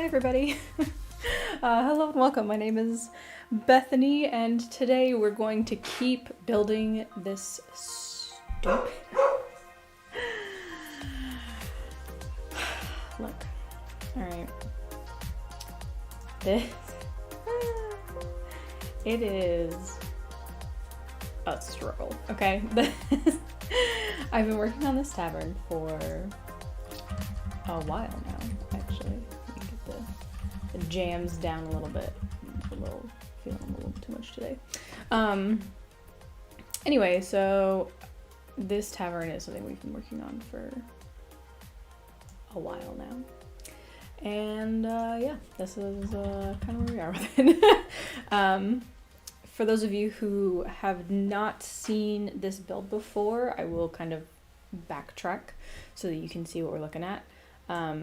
Hi everybody. Hello and welcome. My name is Bethany and today we're going to keep building this stupid... Look. Alright. This... It is a struggle, okay? I've been working on this tavern for a while now, actually. Let me get the jams down a little bit. Feeling a little too much today. Anyway, so this tavern is something we've been working on for a while now. And yeah, this is kind of where we are with it. For those of you who have not seen this build before, I will kind of backtrack so that you can see what we're looking at. Let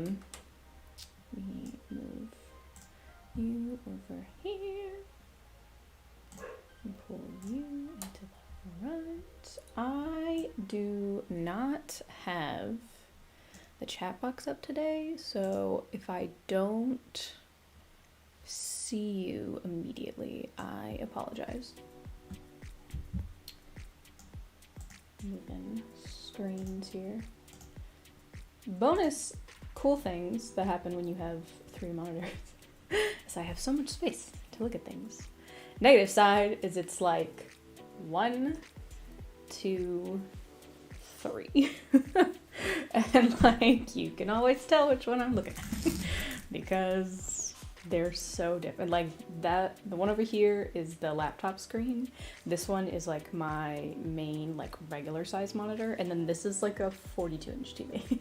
me move you over here and pull you into the front. I do not have the chat box up today, so if I don't see you immediately, I apologize. Moving screens here. Bonus cool things that happen when you have 3 monitors is I have so much space to look at things. Negative side is it's like 1, 2, 3. And like you can always tell which one I'm looking at because they're so different. Like that, the one over here is the laptop screen. This one is like my main like regular size monitor, and then this is like a 42-inch TV.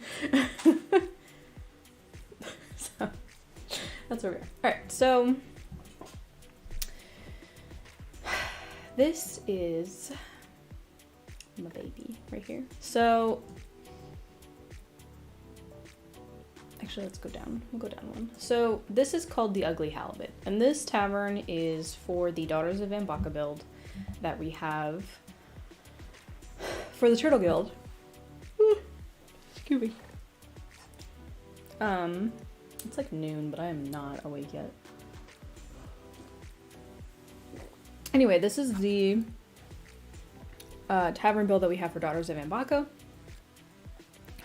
So that's where we are. All right, so this is my baby right here. So actually, let's go down. We'll go down one. So this is called the Ugly Halibut, and this tavern is for the Daughters of Ambacca build that we have for the Turtle Guild. Excuse me. It's like noon, but I am not awake yet. Anyway, this is the tavern build that we have for Daughters of Ambacca,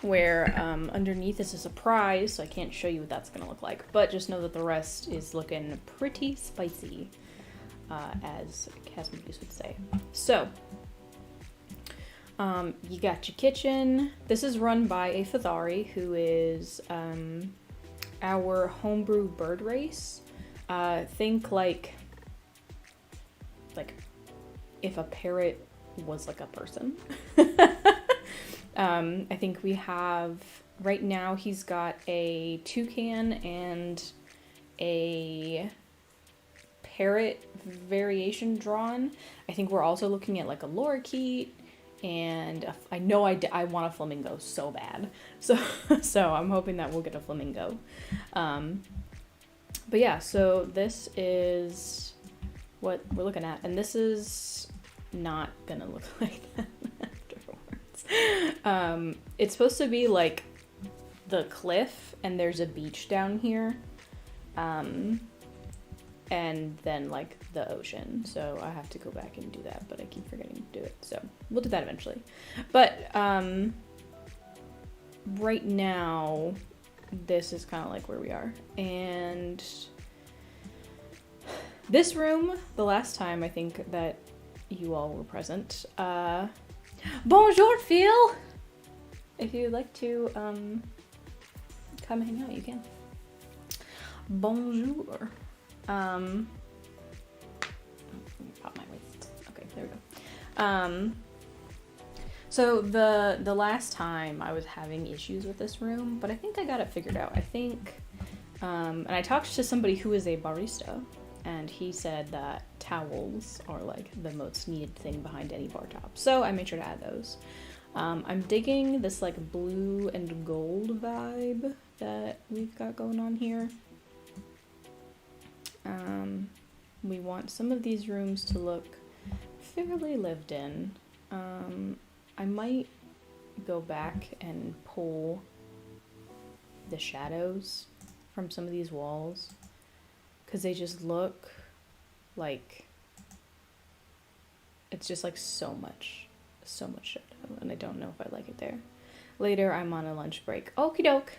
where underneath is a surprise, so I can't show you what that's gonna look like, but just know that the rest is looking pretty spicy, as Casmodius would say. So, you got your kitchen. This is run by a Fithari, who is our homebrew bird race. Think like if a parrot was like a person. I think we have, right now he's got a toucan and a parrot variation drawn. I think we're also looking at like a lorikeet, and I know I want a flamingo so bad. So I'm hoping that we'll get a flamingo. But yeah, so this is what we're looking at, and this is not gonna look like that. It's supposed to be like the cliff and there's a beach down here, and then like the ocean, so I have to go back and do that, but I keep forgetting to do it, so we'll do that eventually. But right now this is kind of like where we are. And this room, the last time I think that you all were present, bonjour, Phil! If you'd like to come hang out, you can. Bonjour. Let me pop my waist. Okay, there we go. So the last time I was having issues with this room, but I think I got it figured out. I think, and I talked to somebody who is a barista, and he said that towels are like the most needed thing behind any bar top. So I made sure to add those. I'm digging this like blue and gold vibe that we've got going on here. We want some of these rooms to look fairly lived in. I might go back and pull the shadows from some of these walls because they just look like it's just like so much shadow, and I don't know if I like it there. Later, I'm on a lunch break. Okie doke.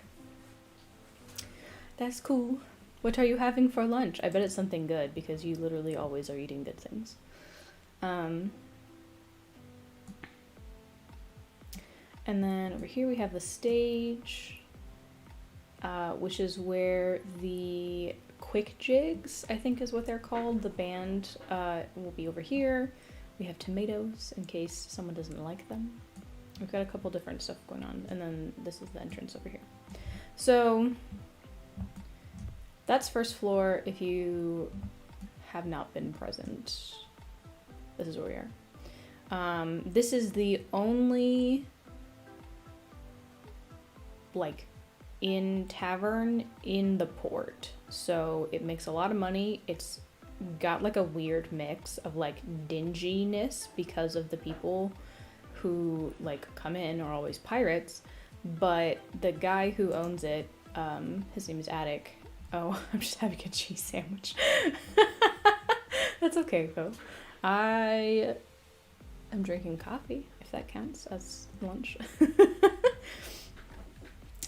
That's cool. What are you having for lunch? I bet it's something good because you literally always are eating good things. And then over here we have the stage, which is where the quick jigs, I think is what they're called. The band will be over here. We have tomatoes in case someone doesn't like them. We've got a couple different stuff going on, and then this is the entrance over here. So that's first floor. If you have not been present, this is where we are. This is the only like in tavern in the port, so it makes a lot of money. It's got like a weird mix of like dinginess because of the people who like come in are always pirates, but the guy who owns it, his name is Attic. Oh, I'm just having a cheese sandwich. That's okay though. I am drinking coffee, if that counts as lunch.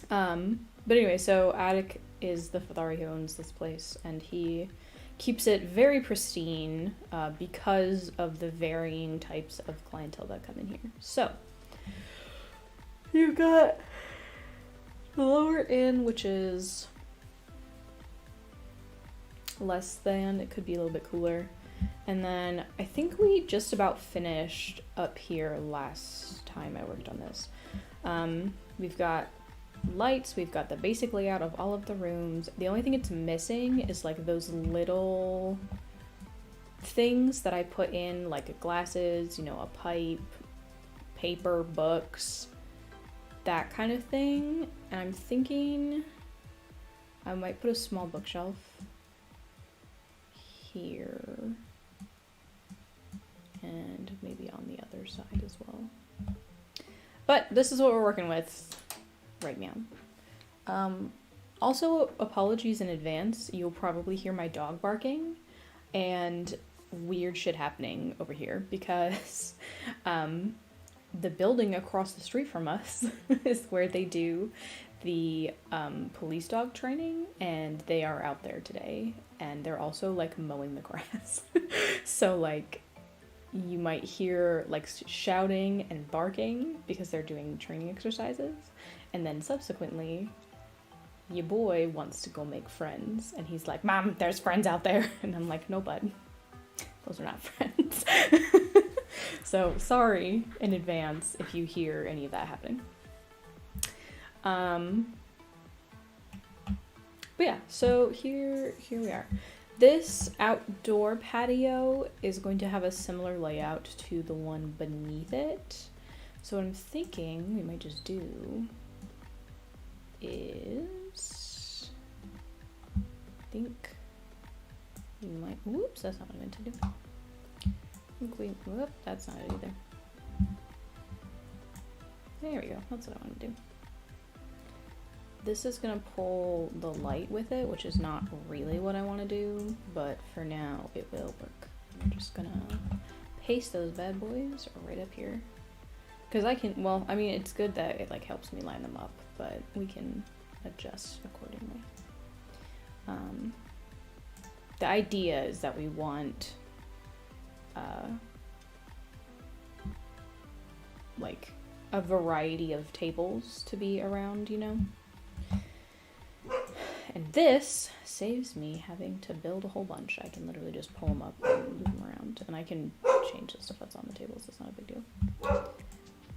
But anyway, so Attic is the Fathari who owns this place, and he keeps it very pristine because of the varying types of clientele that come in here. So you've got the lower inn, which is less than, it could be a little bit cooler. And then I think we just about finished up here last time I worked on this. We've got lights, we've got the basic layout of all of the rooms. The only thing it's missing is like those little things that I put in, like glasses, you know, a pipe, paper, books, that kind of thing. And I'm thinking I might put a small bookshelf here and maybe on the other side as well. But this is what we're working with right now. Also, apologies in advance. You'll probably hear my dog barking and weird shit happening over here because the building across the street from us is where they do the police dog training, and they are out there today, and they're also like mowing the grass. So like you might hear like shouting and barking because they're doing training exercises, and then subsequently your boy wants to go make friends, and he's like, "Mom, there's friends out there." And I'm like, "No, bud, those are not friends." So sorry in advance if you hear any of that happening. But yeah, so here we are. This outdoor patio is going to have a similar layout to the one beneath it. So what I'm thinking we might just do is, I think we might, whoops, that's not what I meant to do. Whoop, that's not it either. There we go, that's what I want to do. This is gonna pull the light with it, which is not really what I want to do, but for now it will work. I'm just gonna paste those bad boys right up here. Because I can, well, I mean, it's good that it like helps me line them up, but we can adjust accordingly. The idea is that we want like a variety of tables to be around, you know? And this saves me having to build a whole bunch. I can literally just pull them up and move them around, and I can change the stuff that's on the tables. It's not a big deal.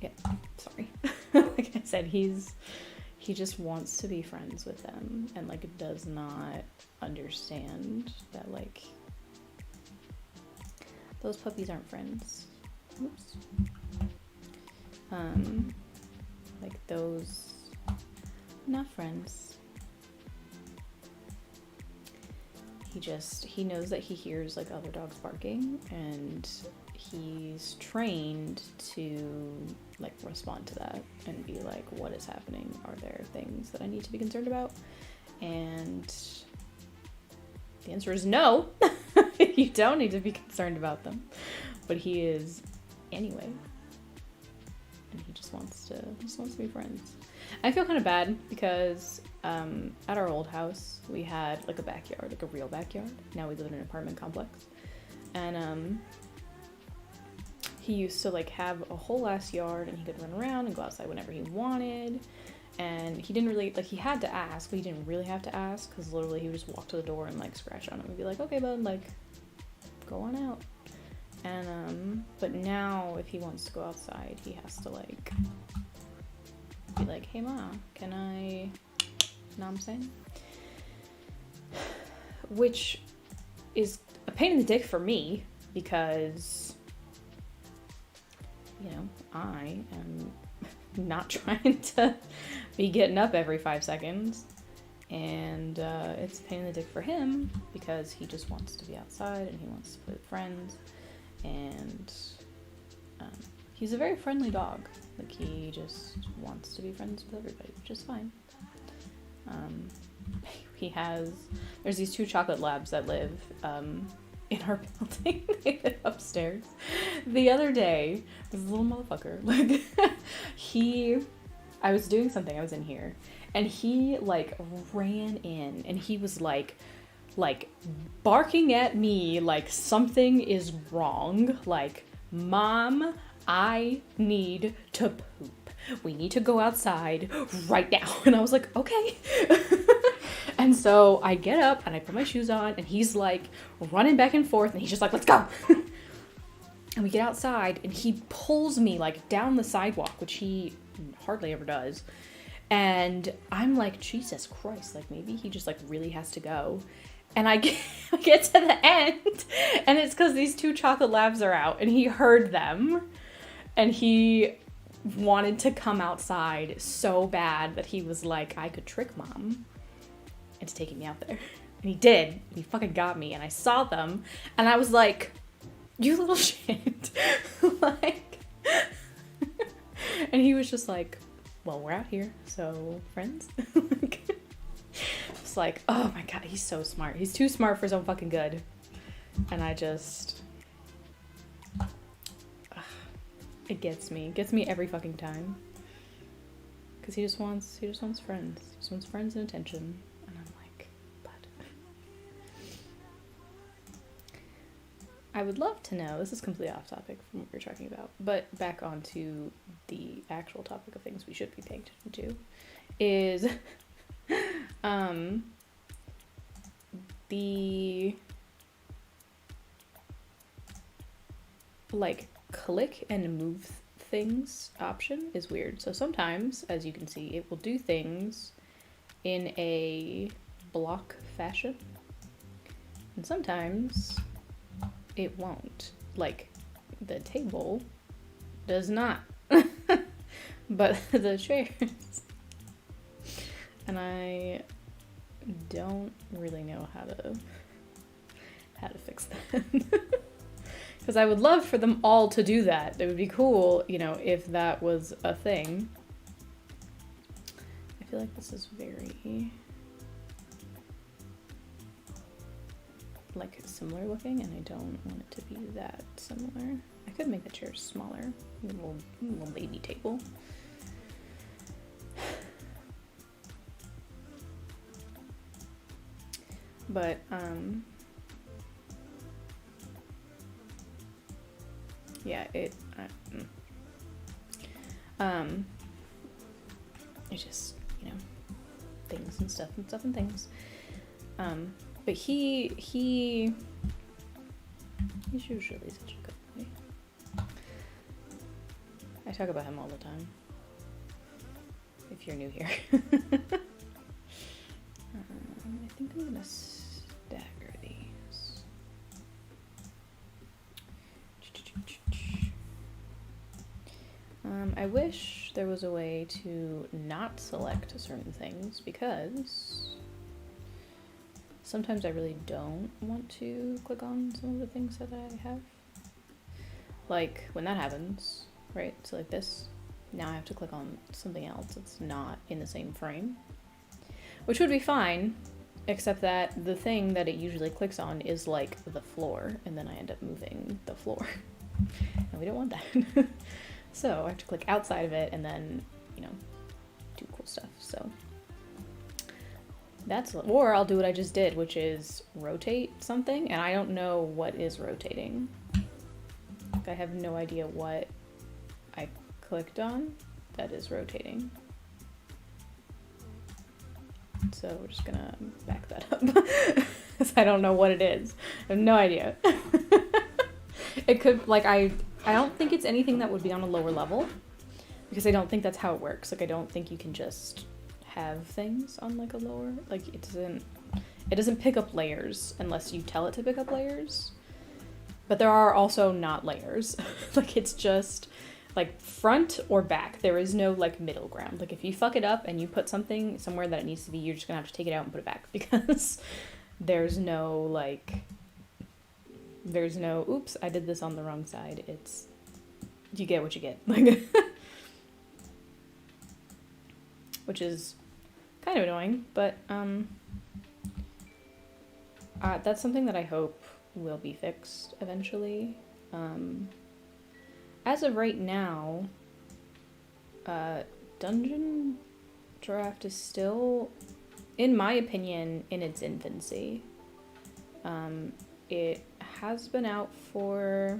Yeah, sorry. Like I said, he just wants to be friends with them, and like does not understand that like those puppies aren't friends. Oops. Like those, not friends. He knows that he hears like other dogs barking, and he's trained to like respond to that and be like, what is happening? Are there things that I need to be concerned about? And the answer is no. You don't need to be concerned about them. But he is anyway. And he just wants to be friends. I feel kind of bad because at our old house we had like a backyard, like a real backyard. Now we live in an apartment complex. And he used to like have a whole ass yard and he could run around and go outside whenever he wanted. And he didn't really, like, he had to ask, but he didn't really have to ask, because literally he would just walk to the door and, like, scratch on him and be like, okay, bud, like, go on out. And, but now, if he wants to go outside, he has to, like, be like, hey, Ma, can I, you know what I'm saying? Which is a pain in the dick for me, because, you know, I am not trying to be getting up every 5 seconds, and it's a pain in the dick for him because he just wants to be outside and he wants to play with friends, and he's a very friendly dog. Like, he just wants to be friends with everybody, which is fine. There's these 2 chocolate labs that live in our building. They live upstairs. The other day, this little motherfucker, like, I was doing something, I was in here, and he, like, ran in, and he was, like, barking at me like something is wrong, like, Mom, I need to poop. We need to go outside right now. And I was like, okay. And so I get up and I put my shoes on and he's like running back and forth and he's just like, let's go. And we get outside and he pulls me like down the sidewalk, which he hardly ever does. And I'm like, Jesus Christ, like maybe he just like really has to go. And I get to the end and it's because these 2 chocolate labs are out and he heard them and he wanted to come outside so bad that he was like, I could trick Mom into taking me out there. And he did. And he fucking got me. And I saw them. And I was like, you little shit. Like, and he was just like, well, we're out here. So, friends? It's like, oh my God, he's so smart. He's too smart for his own fucking good. And I just... It gets me every fucking time. Because he just wants friends. He just wants friends and attention. And I'm like, bud. I would love to know, this is completely off topic from what we're talking about, but back onto the actual topic of things we should be paying attention to, is the like click and move things option is weird. So sometimes, as you can see, it will do things in a block fashion, and sometimes it won't. Like, the table does not, but the chairs. And I don't really know how to fix that. Because I would love for them all to do that. It would be cool, you know, if that was a thing. I feel like this is very, like, similar looking, and I don't want it to be that similar. I could make the chairs smaller. A little baby table. But, yeah, it just, you know, things and stuff and things. But he's usually such a good boy. I talk about him all the time, if you're new here. I think I'm gonna stagger these. I wish there was a way to not select certain things, because sometimes I really don't want to click on some of the things that I have. Like, when that happens, right? So like this, now I have to click on something else that's not in the same frame. which would be fine, except that the thing that it usually clicks on is like the floor, and then I end up moving the floor. And we don't want that. So I have to click outside of it and then, you know, do cool stuff. So that's, or I'll do what I just did, which is rotate something, and I don't know what is rotating. Like, I have no idea what I clicked on that is rotating. So we're just gonna back that up, because I don't know what it is. I have no idea. It could, like, I don't think it's anything that would be on a lower level, because I don't think that's how it works. Like, I don't think you can just have things on, like, a lower, like, it doesn't pick up layers unless you tell it to pick up layers. But there are also not layers. Like, it's just, like, front or back. There is no, like, middle ground. Like, if you fuck it up and you put something somewhere that it needs to be, you're just gonna have to take it out and put it back, because there's no, like, there's no, oops, I did this on the wrong side. It's, you get what you get. Like, which is kind of annoying, but that's something that I hope will be fixed eventually. As of right now, DungeonDraft is still, in my opinion, in its infancy. It has been out for,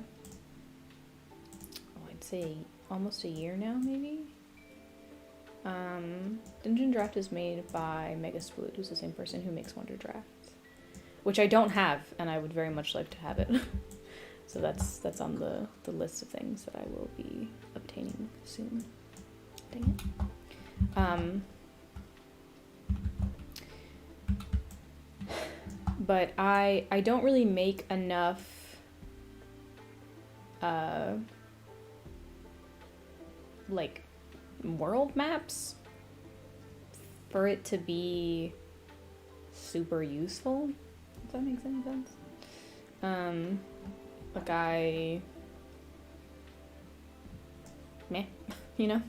I'd say almost a year now, maybe. DungeonDraft is made by Megaspoot, who's the same person who makes WonderDraft, which I don't have, and I would very much like to have it. So that's on the list of things that I will be obtaining soon. Dang it. But I don't really make enough like world maps for it to be super useful, if that makes any sense. Like meh, you know?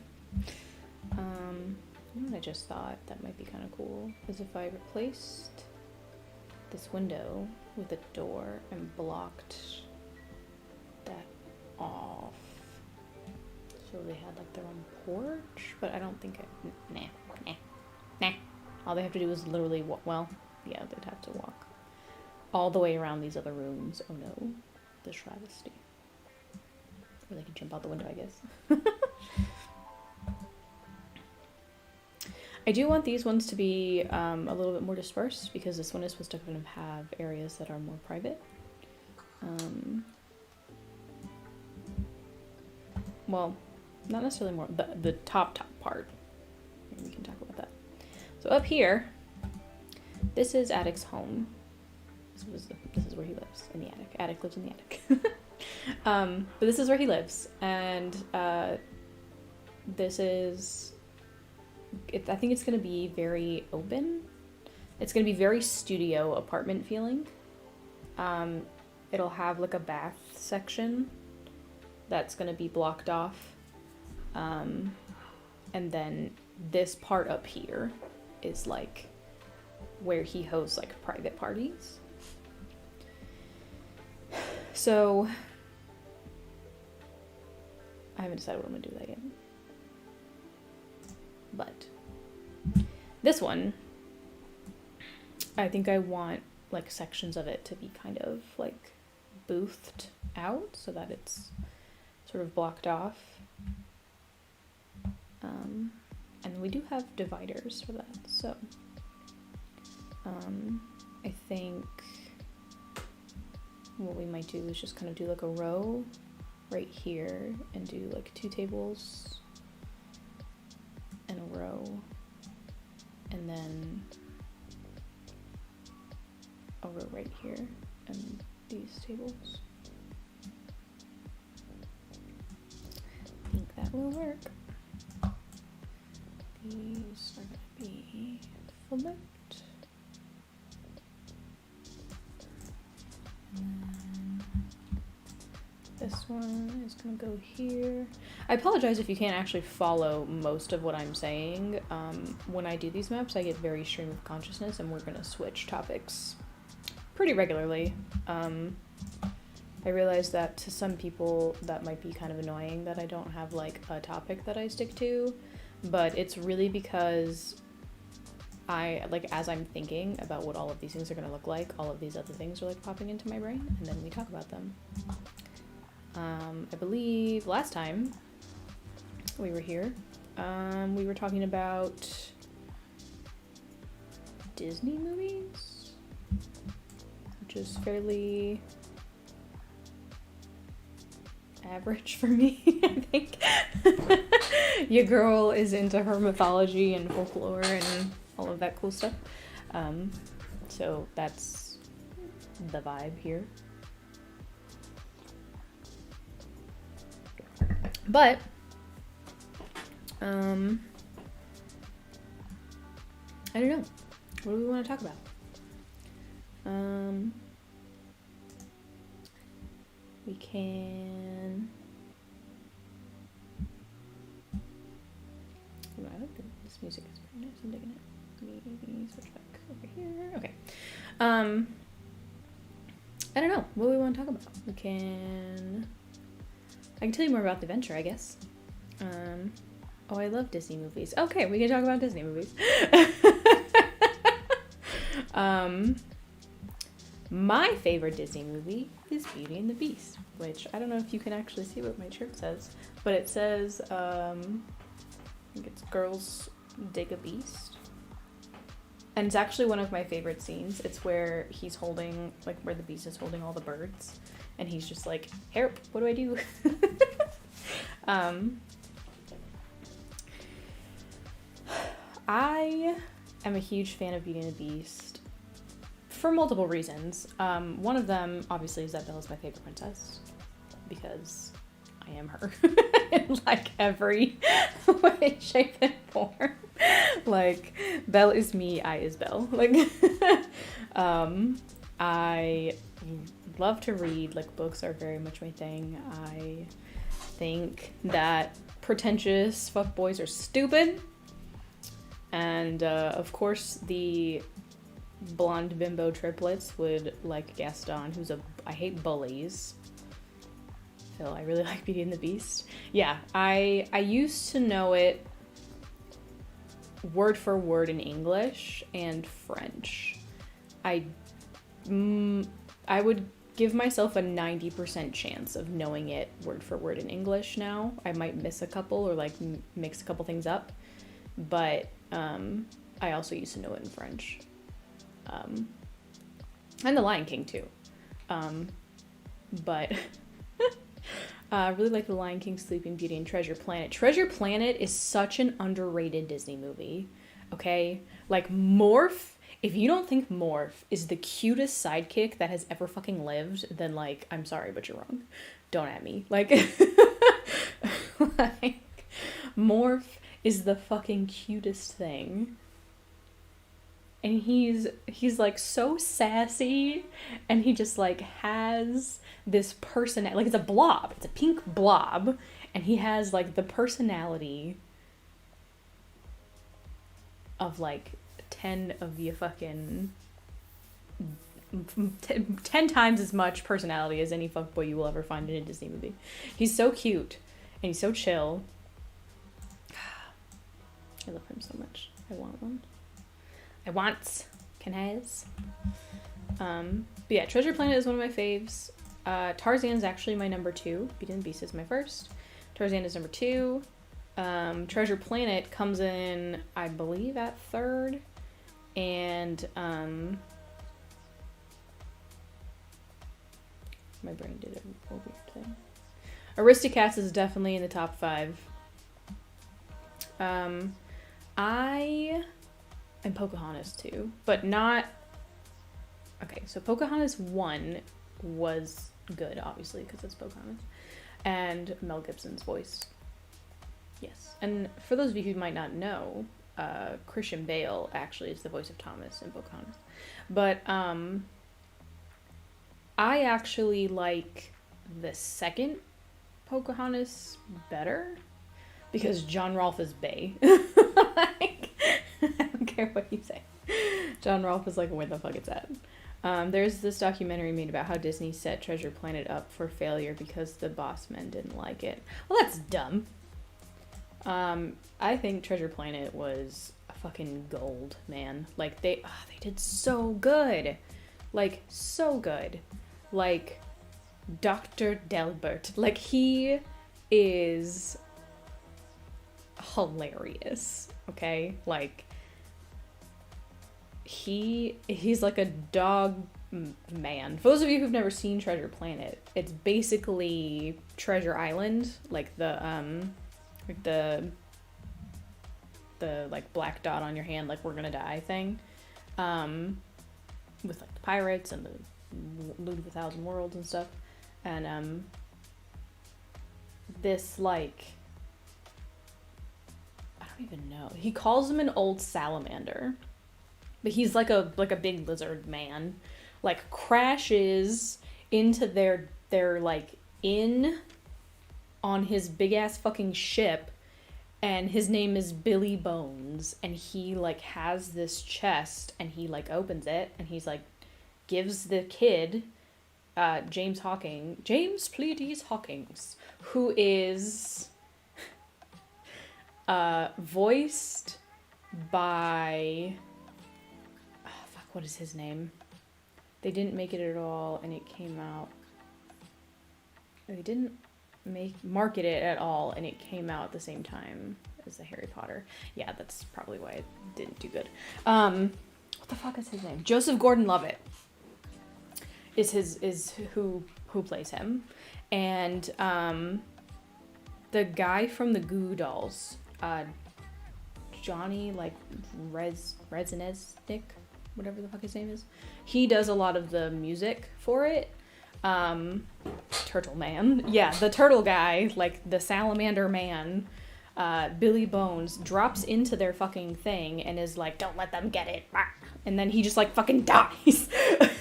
You know what I just thought that might be kind of cool is if I replaced this window with a door and blocked that off. So they had like their own porch, but I don't think nah. All they have to do is literally walk, well, yeah, they'd have to walk all the way around these other rooms. Oh no, the travesty. Or they could jump out the window, I guess. I do want these ones to be a little bit more dispersed, because this one is supposed to kind of have areas that are more private. Well, not necessarily more, the top part. Maybe we can talk about that. So up here, this is Attic's home. This is where he lives, in the attic. Attic lives in the attic. But this is where he lives, and this is, I think it's going to be very open. It's going to be very studio apartment feeling. It'll have like a bath section that's going to be blocked off. And then this part up here is like where he hosts like private parties. So I haven't decided what I'm going to do with that yet. But this one, I think I want like sections of it to be kind of like boothed out so that it's sort of blocked off. And we do have dividers for that, so I think what we might do is just kind of do like a row right here and do like 2 tables in a row, and then a row right here and these tables. I think that will work. These are going to be flipped. And This one is gonna go here. I apologize if you can't actually follow most of what I'm saying. When I do these maps, I get very stream of consciousness, and we're gonna switch topics pretty regularly. I realize that to some people that might be kind of annoying that I don't have like a topic that I stick to, but it's really because as I'm thinking about what all of these things are gonna look like, all of these other things are like popping into my brain, and then we talk about them. I believe last time we were here, we were talking about Disney movies, which is fairly average for me, I think. Your girl is into her mythology and folklore and all of that cool stuff. So that's the vibe here. But, I don't know. What do we want to talk about? We can... Ooh, I like this music. It's pretty nice. I'm digging it. Let me switch back over here. Okay. I don't know. What do we want to talk about? I can tell you more about the adventure, I guess. Oh, I love Disney movies. Okay, we can talk about Disney movies. My favorite Disney movie is Beauty and the Beast, which I don't know if you can actually see what my shirt says, but it says, I think it's Girls Dig a Beast. And it's actually one of my favorite scenes. It's where he's holding, like, where the beast is holding all the birds, and he's just like, "Help, what do I do?" I am a huge fan of Beauty and the Beast for multiple reasons. One of them, obviously, is that Bella's my favorite princess, because I am her in, like, every way, shape, and form. Like, Belle is me, I is Belle. Like, I love to read. Like, books are very much my thing. I think that pretentious fuckboys are stupid. And, of course, the blonde bimbo triplets would like Gaston, I hate bullies. So I really like Beauty and the Beast. Yeah, I used to know it word for word in English and French. I would give myself a 90% chance of knowing it word for word in English now. I might miss a couple or like mix a couple things up, but I also used to know it in French. And The Lion King too. But I really like The Lion King, Sleeping Beauty, and Treasure Planet. Treasure Planet is such an underrated Disney movie, okay? Like, Morph, if you don't think Morph is the cutest sidekick that has ever fucking lived, then, like, I'm sorry, but you're wrong. Don't at me. Like, like, Morph is the fucking cutest thing. And he's like so sassy, and he just like has this personality, like it's a blob, it's a pink blob, and he has like the personality of like 10 of you fucking 10 times as much personality as any fuckboy you will ever find in a Disney movie. He's so cute, and he's so chill. I love him so much. I want one. But yeah, Treasure Planet is one of my faves. Tarzan's actually my number 2. Beauty and the Beast is my first. Tarzan is number 2. Treasure Planet comes in, I believe, at 3rd. And, my brain did a weird thing. Aristocats is definitely in the top 5. And Pocahontas too, but not... Okay, so Pocahontas 1 was good, obviously, because it's Pocahontas. And Mel Gibson's voice. Yes. And for those of you who might not know, Christian Bale actually is the voice of Thomas in Pocahontas. But, I actually like the second Pocahontas better because John Rolfe is bae. Like, I don't care what you say. John Rolfe is like, where the fuck it's at. There's this documentary made about how Disney set Treasure Planet up for failure because the boss men didn't like it. Well, that's dumb. I think Treasure Planet was a fucking gold, man. Like, they did so good. Like, so good. Like, Dr. Delbert. Like, he is hilarious, okay? Like, he's like a dog man. For those of you who've never seen Treasure Planet, it's basically Treasure Island, like the like black dot on your hand, like we're gonna die thing, with like the pirates and the Loot of 1,000 Worlds and stuff, and this, like, I don't even know, he calls him an old salamander, but he's like a big lizard man, like crashes into their like inn on his big ass fucking ship, and his name is Billy Bones, and he like has this chest, and he like opens it, and he's like gives the kid James Pleiades Hawkins, who is voiced by what is his name? They didn't make it at all, and it came out. They didn't market it at all, and it came out at the same time as the Harry Potter. Yeah, that's probably why it didn't do good. What the fuck is his name? Joseph Gordon-Levitt is who plays him, and the guy from the Goo Goo Dolls, Johnny like Rezneznik, whatever the fuck his name is. He does a lot of the music for it. Turtle Man. Yeah, the turtle guy, like the salamander man, Billy Bones, drops into their fucking thing and is like, don't let them get it. And then he just like fucking dies.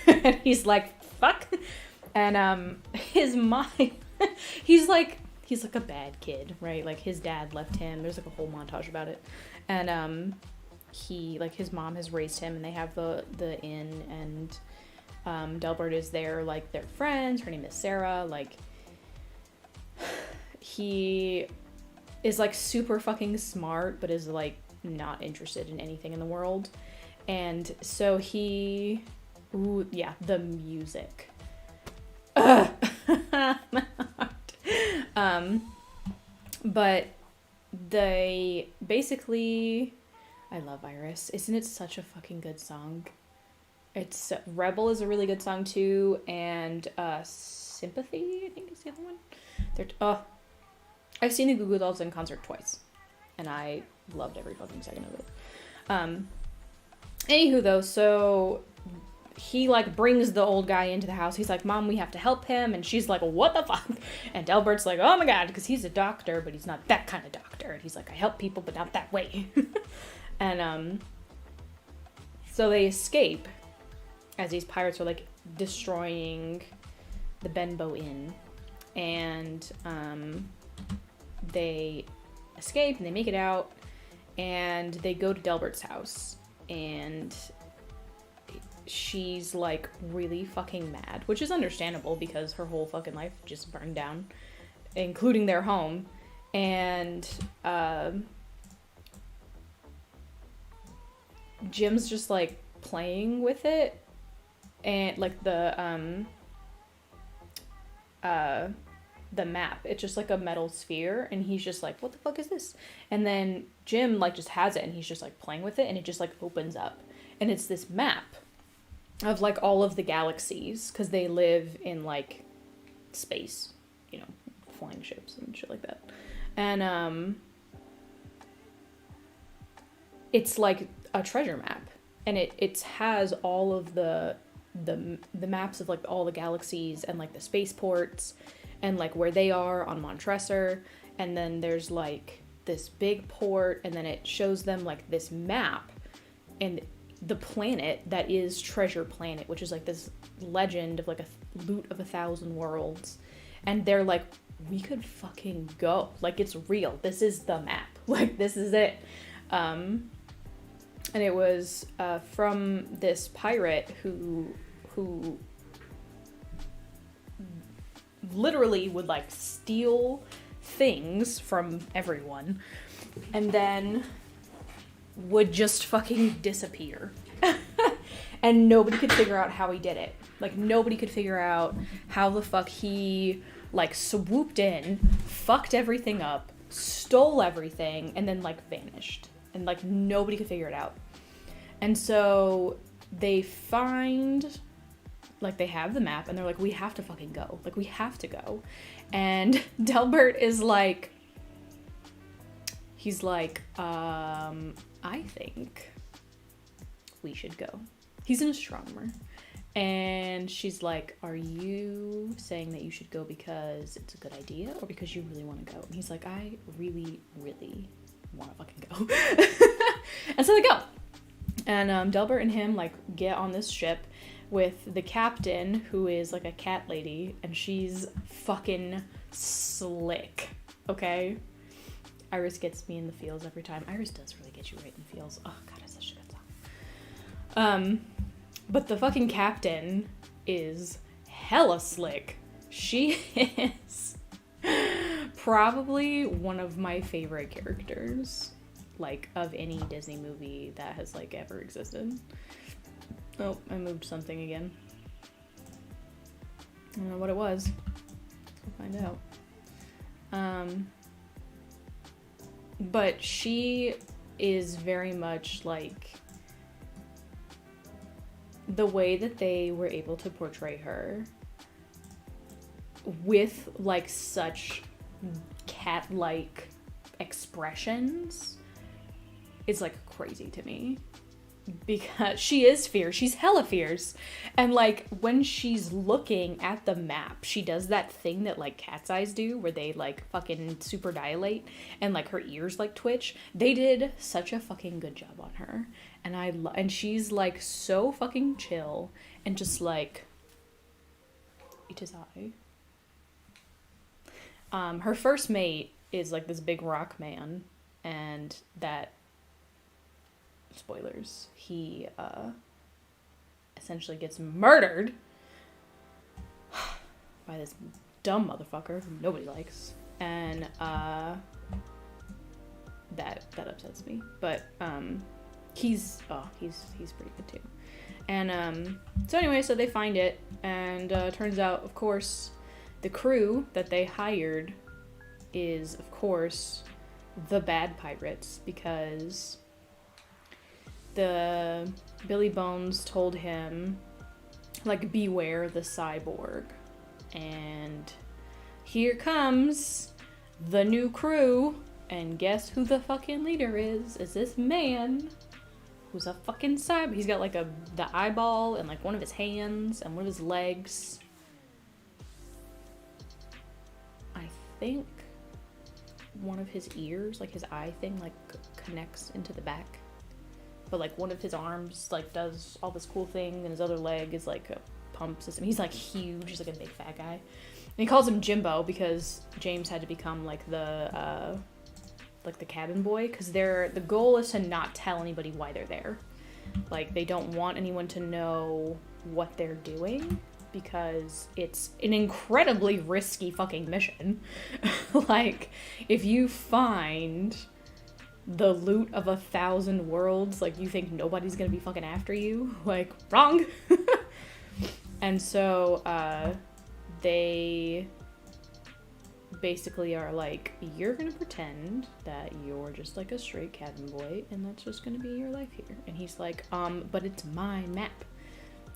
And he's like, fuck. And his mom, he's like a bad kid, right? Like his dad left him. There's like a whole montage about it. And he, like, his mom has raised him, and they have the inn, and Delbert is there, like, they're friends. Her name is Sarah. Like, he is like super fucking smart, but is like not interested in anything in the world. And so the music. But they basically, I love Iris. Isn't it such a fucking good song? It's Rebel is a really good song too, and Sympathy, I think is the other one. I've seen the Goo Goo Dolls in concert twice, and I loved every fucking second of it. Anywho though, so he like brings the old guy into the house. He's like, Mom, we have to help him. And she's like, what the fuck? And Delbert's like, oh my god, because he's a doctor, but he's not that kind of doctor. And he's like, I help people, but not that way. And so they escape as these pirates are like destroying the Benbow Inn. And they escape and they make it out, and they go to Delbert's house, and she's like really fucking mad, which is understandable because her whole fucking life just burned down, including their home. And Jim's just like playing with it, and like the map, it's just like a metal sphere, and he's just like, what the fuck is this? And then Jim like just has it, and he's just like playing with it, and it just like opens up, and it's this map of like all of the galaxies, because they live in like space, you know, flying ships and shit like that. And it's like a treasure map, and it has all of the maps of like all the galaxies and like the spaceports and like where they are on Montresor. And then there's like this big port, and then it shows them like this map and the planet that is Treasure Planet, which is like this legend of like a loot of 1,000 worlds. And they're like, we could fucking go. Like, it's real. This is the map. Like, this is it. And it was from this pirate who literally would, like, steal things from everyone and then would just fucking disappear. And nobody could figure out how he did it. Like, nobody could figure out how the fuck he, like, swooped in, fucked everything up, stole everything, and then, like, vanished. And, like, nobody could figure it out. And so they find, like, they have the map, and they're like, we have to fucking go. Like, we have to go. And Delbert is like, he's like, I think we should go. He's an astronomer. And she's like, are you saying that you should go because it's a good idea or because you really want to go? And he's like, I really, really want to fucking go. And so they go. And Delbert and him, like, get on this ship with the captain, who is, like, a cat lady, and she's fucking slick, okay? Iris gets me in the feels every time. Iris does really get you right in the feels. Oh, God, it's such a good song. But the fucking captain is hella slick. She is probably one of my favorite characters, like, of any Disney movie that has, like, ever existed. Oh, I moved something again. I don't know what it was. We'll find out. But she is very much, like, the way that they were able to portray her with, like, such cat-like expressions is, like, crazy to me. Because she is fierce. She's hella fierce. And, like, when she's looking at the map, she does that thing that, like, cat's eyes do, where they, like, fucking super dilate and, like, her ears, like, twitch. They did such a fucking good job on her. And and she's, like, so fucking chill and just, like, it is I. Her first mate is, like, this big rock man, and that, spoilers, he essentially gets murdered by this dumb motherfucker who nobody likes, and that upsets me. But he's pretty good too. And so anyway, so they find it, and turns out, of course, the crew that they hired is, of course, the bad pirates, because the Billy Bones told him, like, beware the cyborg. And here comes the new crew, and guess who the fucking leader is? Is this man who's a fucking cyborg. He's got, like, the eyeball and, like, one of his hands and one of his legs. I think one of his ears, like, his eye thing, like, connects into the back. But, like, one of his arms, like, does all this cool thing, and his other leg is, like, a pump system. He's, like, huge. He's, like, a big fat guy. And he calls him Jimbo because James had to become, like, the cabin boy. Because the goal is to not tell anybody why they're there. Like, they don't want anyone to know what they're doing because it's an incredibly risky fucking mission. Like, if you find the loot of 1,000 worlds, like, you think nobody's gonna be fucking after you? Like, wrong! And so, they basically are like, you're gonna pretend that you're just, like, a straight cabin boy, and that's just gonna be your life here. And he's like, but it's my map.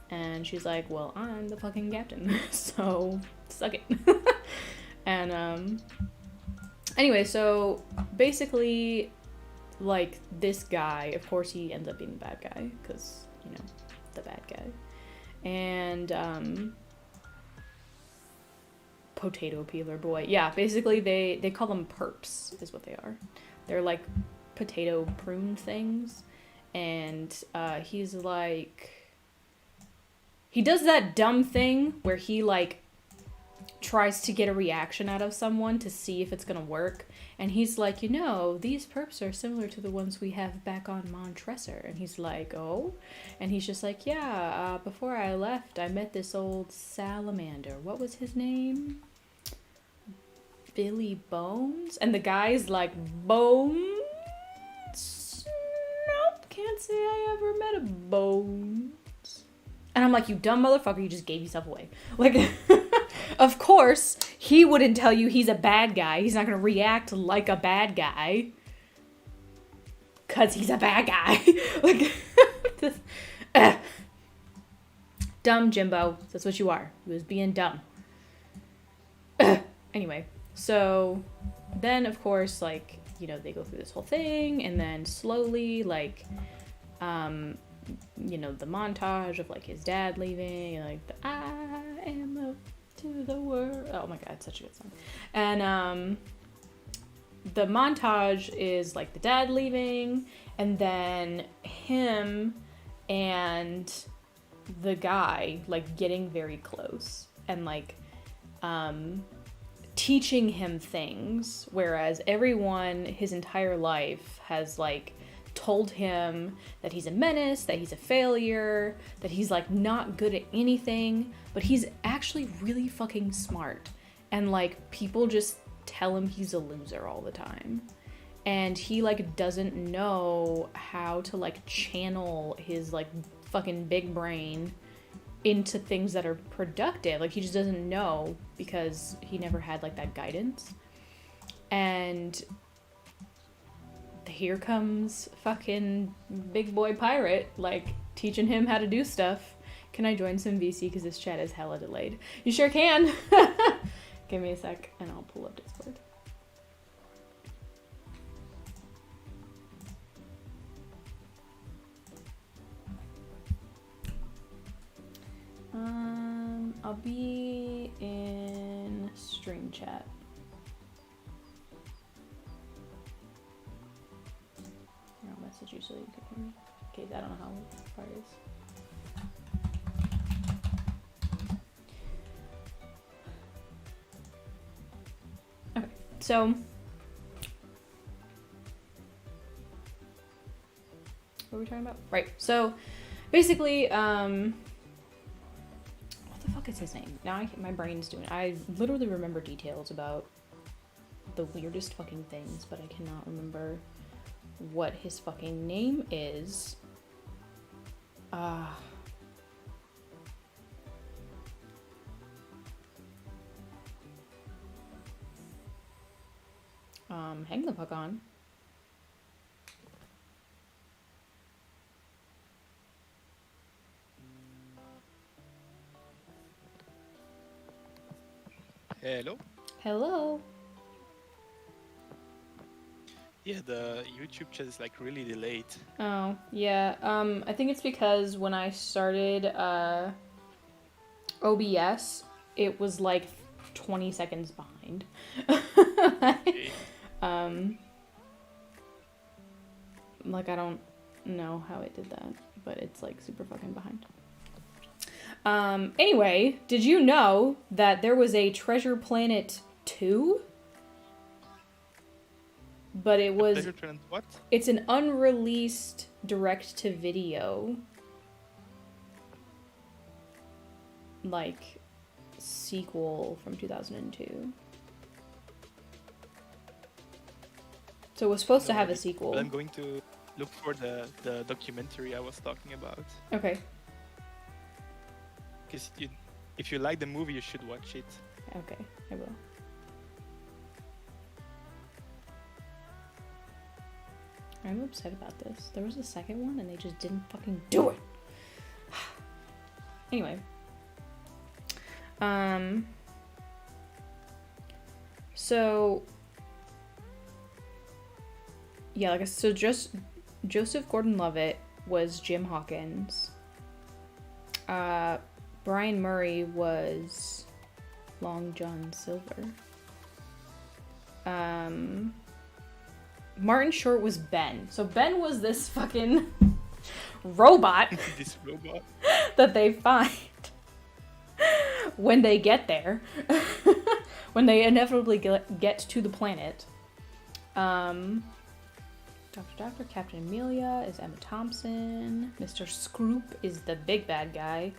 And she's like, well, I'm the fucking captain, so suck it. And, anyway, so basically, like, this guy, of course he ends up being the bad guy, because, you know, the bad guy. And, potato peeler boy. Yeah, basically they call them perps, is what they are. They're, like, potato prune things. And, he's like... He does that dumb thing where he, like, tries to get a reaction out of someone to see if it's gonna work. And he's like, you know, these perps are similar to the ones we have back on Montresor. And he's like, oh? And he's just like, yeah, before I left, I met this old salamander. What was his name? Billy Bones? And the guy's like, Bones? Nope, can't say I ever met a Bones. And I'm like, you dumb motherfucker, you just gave yourself away. Like... Of course, he wouldn't tell you he's a bad guy. He's not going to react like a bad guy. Because he's a bad guy. Like, just, dumb Jimbo. That's what you are. He was being dumb. Anyway, so then, of course, like, you know, they go through this whole thing. And then slowly, like, you know, the montage of, like, his dad leaving. And, like, I am the... to the world. Oh my god, such a good song. And the montage is like the dad leaving, and then him and the guy like getting very close and like teaching him things, whereas everyone his entire life has like told him that he's a menace, that he's a failure, that he's like not good at anything, but he's actually really fucking smart. And like people just tell him he's a loser all the time. And he like doesn't know how to like channel his like fucking big brain into things that are productive. Like he just doesn't know because he never had like that guidance. And here comes fucking big boy pirate, like, teaching him how to do stuff. Can I join some VC because this chat is hella delayed? You sure can. Give me a sec and I'll pull up Discord. I'll be in stream chat. I'll message you so you can hear me. Okay, I don't know how far it is. Okay, so what were we talking about? Right, so basically, what the fuck is his name? Now my brain's doing it. I literally remember details about the weirdest fucking things, but I cannot remember what his fucking name is. Hang the fuck on. Hello? Hello. Yeah, the YouTube chat is like really delayed. Oh, yeah. I think it's because when I started OBS, it was like 20 seconds behind. Okay. Like I don't know how it did that, but it's like super fucking behind. Anyway, did you know that there was a Treasure Planet 2? But it was... Treasure Planet what? It's an unreleased direct-to-video, like, sequel from 2002. So it was supposed to have a sequel. But I'm going to look for the documentary I was talking about. Okay. Because if you like the movie, you should watch it. Okay, I will. I'm upset about this. There was a second one and they just didn't fucking do it. Anyway. So yeah, like so just Joseph Gordon-Levitt was Jim Hawkins. Brian Murray was Long John Silver. Martin Short was Ben. So Ben was this fucking robot This robot. that they find. when they get there, when they inevitably get to the planet. Dr. Doctor, Captain Amelia is Emma Thompson. Mr. Scroop is the big bad guy.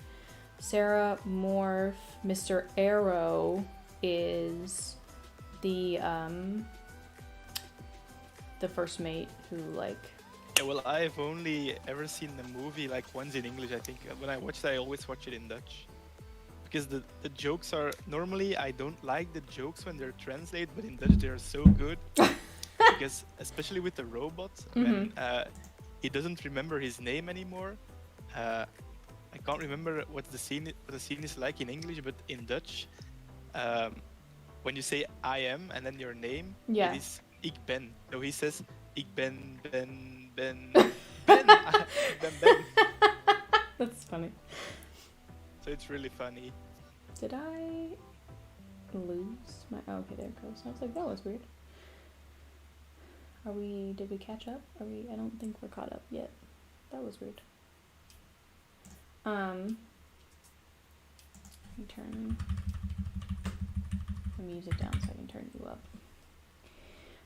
Sarah Morph. Mr. Arrow is the first mate who, like... Yeah, well, I've only ever seen the movie like once in English, I think. When I watched it, I always watch it in Dutch. Because the jokes are... Normally, I don't like the jokes when they're translated, but in Dutch they're so good. Because, especially with the robot, when he doesn't remember his name anymore. I can't remember what the scene is like in English, but in Dutch, when you say I am and then your name, it is ik ben. So he says ik ben. Ben. That's funny. So it's really funny. Did I lose my... Oh, okay, there it goes. I was like, that was weird. Did we catch up? I don't think we're caught up yet. That was weird. Let me turn the music down so I can turn you up.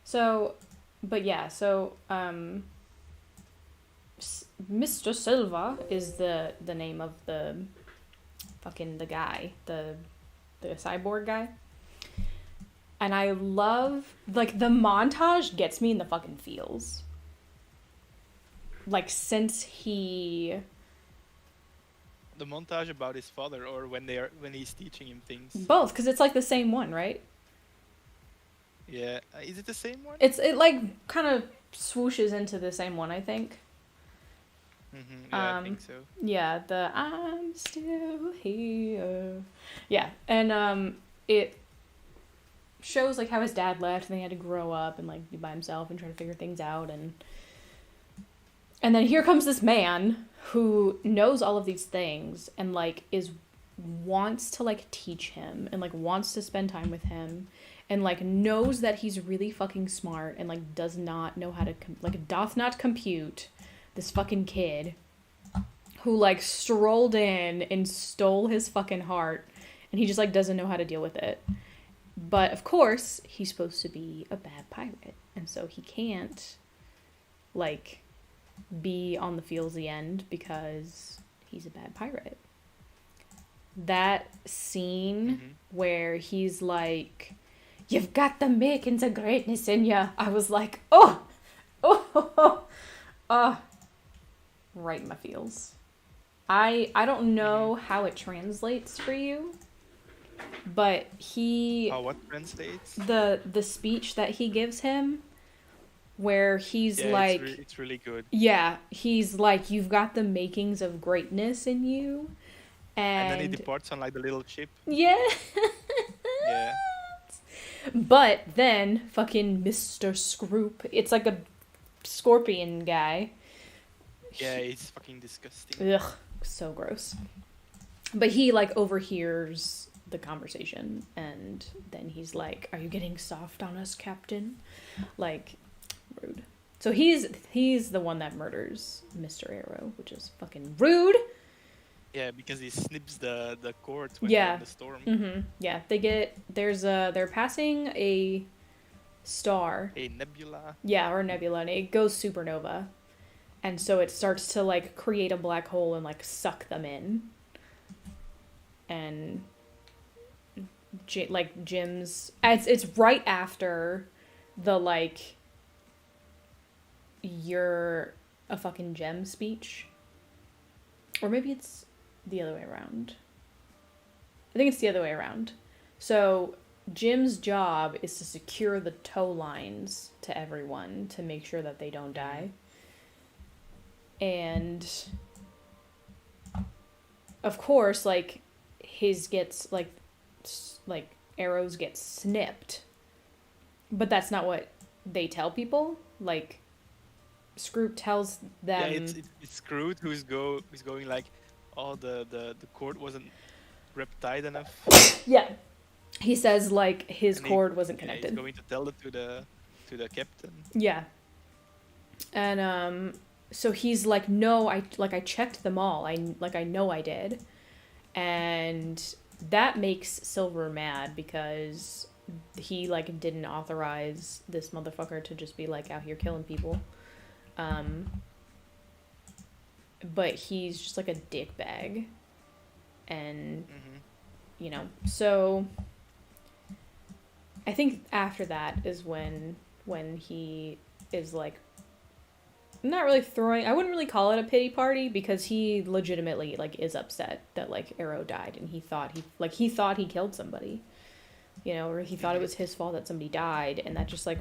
So, but yeah, so, Mr. Silva is the name of the guy, the cyborg guy. And I love, like, the montage gets me in the fucking feels. Like, since he... The montage about his father, or when he's teaching him things? Both, because it's like the same one, right? Yeah. Is it the same one? It like, kind of swooshes into the same one, I think. Yeah, I think so. Yeah, the I'm still here. Yeah, and it shows like how his dad left and he had to grow up and like be by himself and try to figure things out, and then here comes this man who knows all of these things and like wants to like teach him and like wants to spend time with him and like knows that he's really fucking smart and like does not know how to doth not compute. This fucking kid who like strolled in and stole his fucking heart, and he just like doesn't know how to deal with it. But of course he's supposed to be a bad pirate, and so he can't like be on the feelsy end because he's a bad pirate. That scene where he's like, "You've got the makings of greatness in you," I was like, oh, right in my feels. I don't know how it translates for you, but what translates? The speech that he gives him, where he's like... It's really good. Yeah, he's like, "You've got the makings of greatness in you." And then he departs on like the little ship. Yeah. Yeah. But then fucking Mr. Scroop, it's like a scorpion guy. Yeah, he's fucking disgusting. Ugh, so gross. But he like overhears the conversation, and then he's like, "Are you getting soft on us, Captain?" Like, rude. So he's the one that murders Mr. Arrow, which is fucking rude. Yeah, because he snips the cord when they're in the storm. Yeah, they're passing a star. A nebula. Yeah, or a nebula, and it goes supernova. And so it starts to like create a black hole and like suck them in. And Jim's it's right after the like "you're a fucking gem" speech. Or maybe it's the other way around. I think it's the other way around. So Jim's job is to secure the tow lines to everyone to make sure that they don't die. And of course, like, his gets like arrows get snipped. But that's not what they tell people. Like, Scroop tells them... Yeah, it's Scroot who's going like, "Oh, the cord wasn't wrapped tight enough." Yeah. He says like his cord wasn't connected. He's going to tell it to the captain. Yeah. And so he's like, "No, I checked them all. I know I did." And that makes Silver mad because he like didn't authorize this motherfucker to just be like out here killing people. But he's just like a dickbag. And you know, so I think after that is when he is like not really throwing, I wouldn't really call it a pity party because he legitimately like is upset that like Arrow died and he thought he killed somebody, you know, or he thought it was his fault that somebody died, and that just like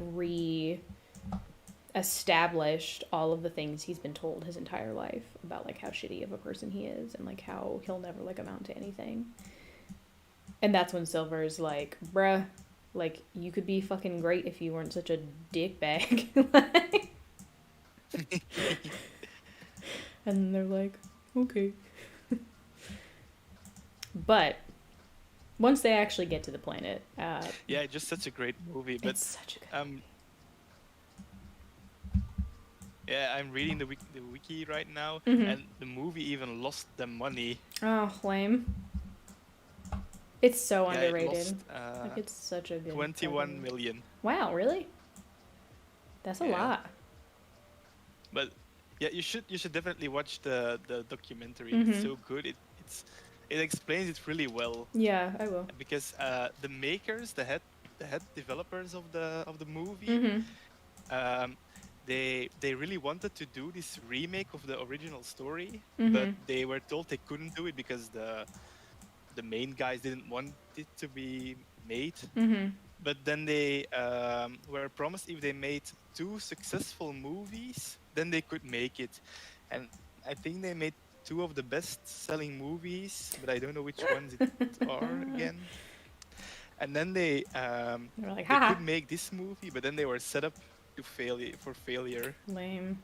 established all of the things he's been told his entire life about like how shitty of a person he is and like how he'll never like amount to anything. And that's when Silver's like, bruh, like you could be fucking great if you weren't such a dickbag. Like, and they're like, okay. But once they actually get to the planet, yeah, just such a great movie. But it's such a good yeah, I'm reading the wiki right now, and the movie even lost the money. Oh, lame. It's so underrated. It lost, like it's such a good 21 million. Wow, really? That's a lot. But yeah, you should definitely watch the documentary. It's so good. It explains it really well. Yeah, I will. Because the makers, the head developers of the movie, they really wanted to do this remake of the original story, but they were told they couldn't do it because the main guys didn't want it to be made. But then they were promised if they made 2 successful movies, then they could make it. And I think they made 2 of the best-selling movies, but I don't know which ones it are again. And then they like, they could make this movie, but then they were set up to failure. Lame.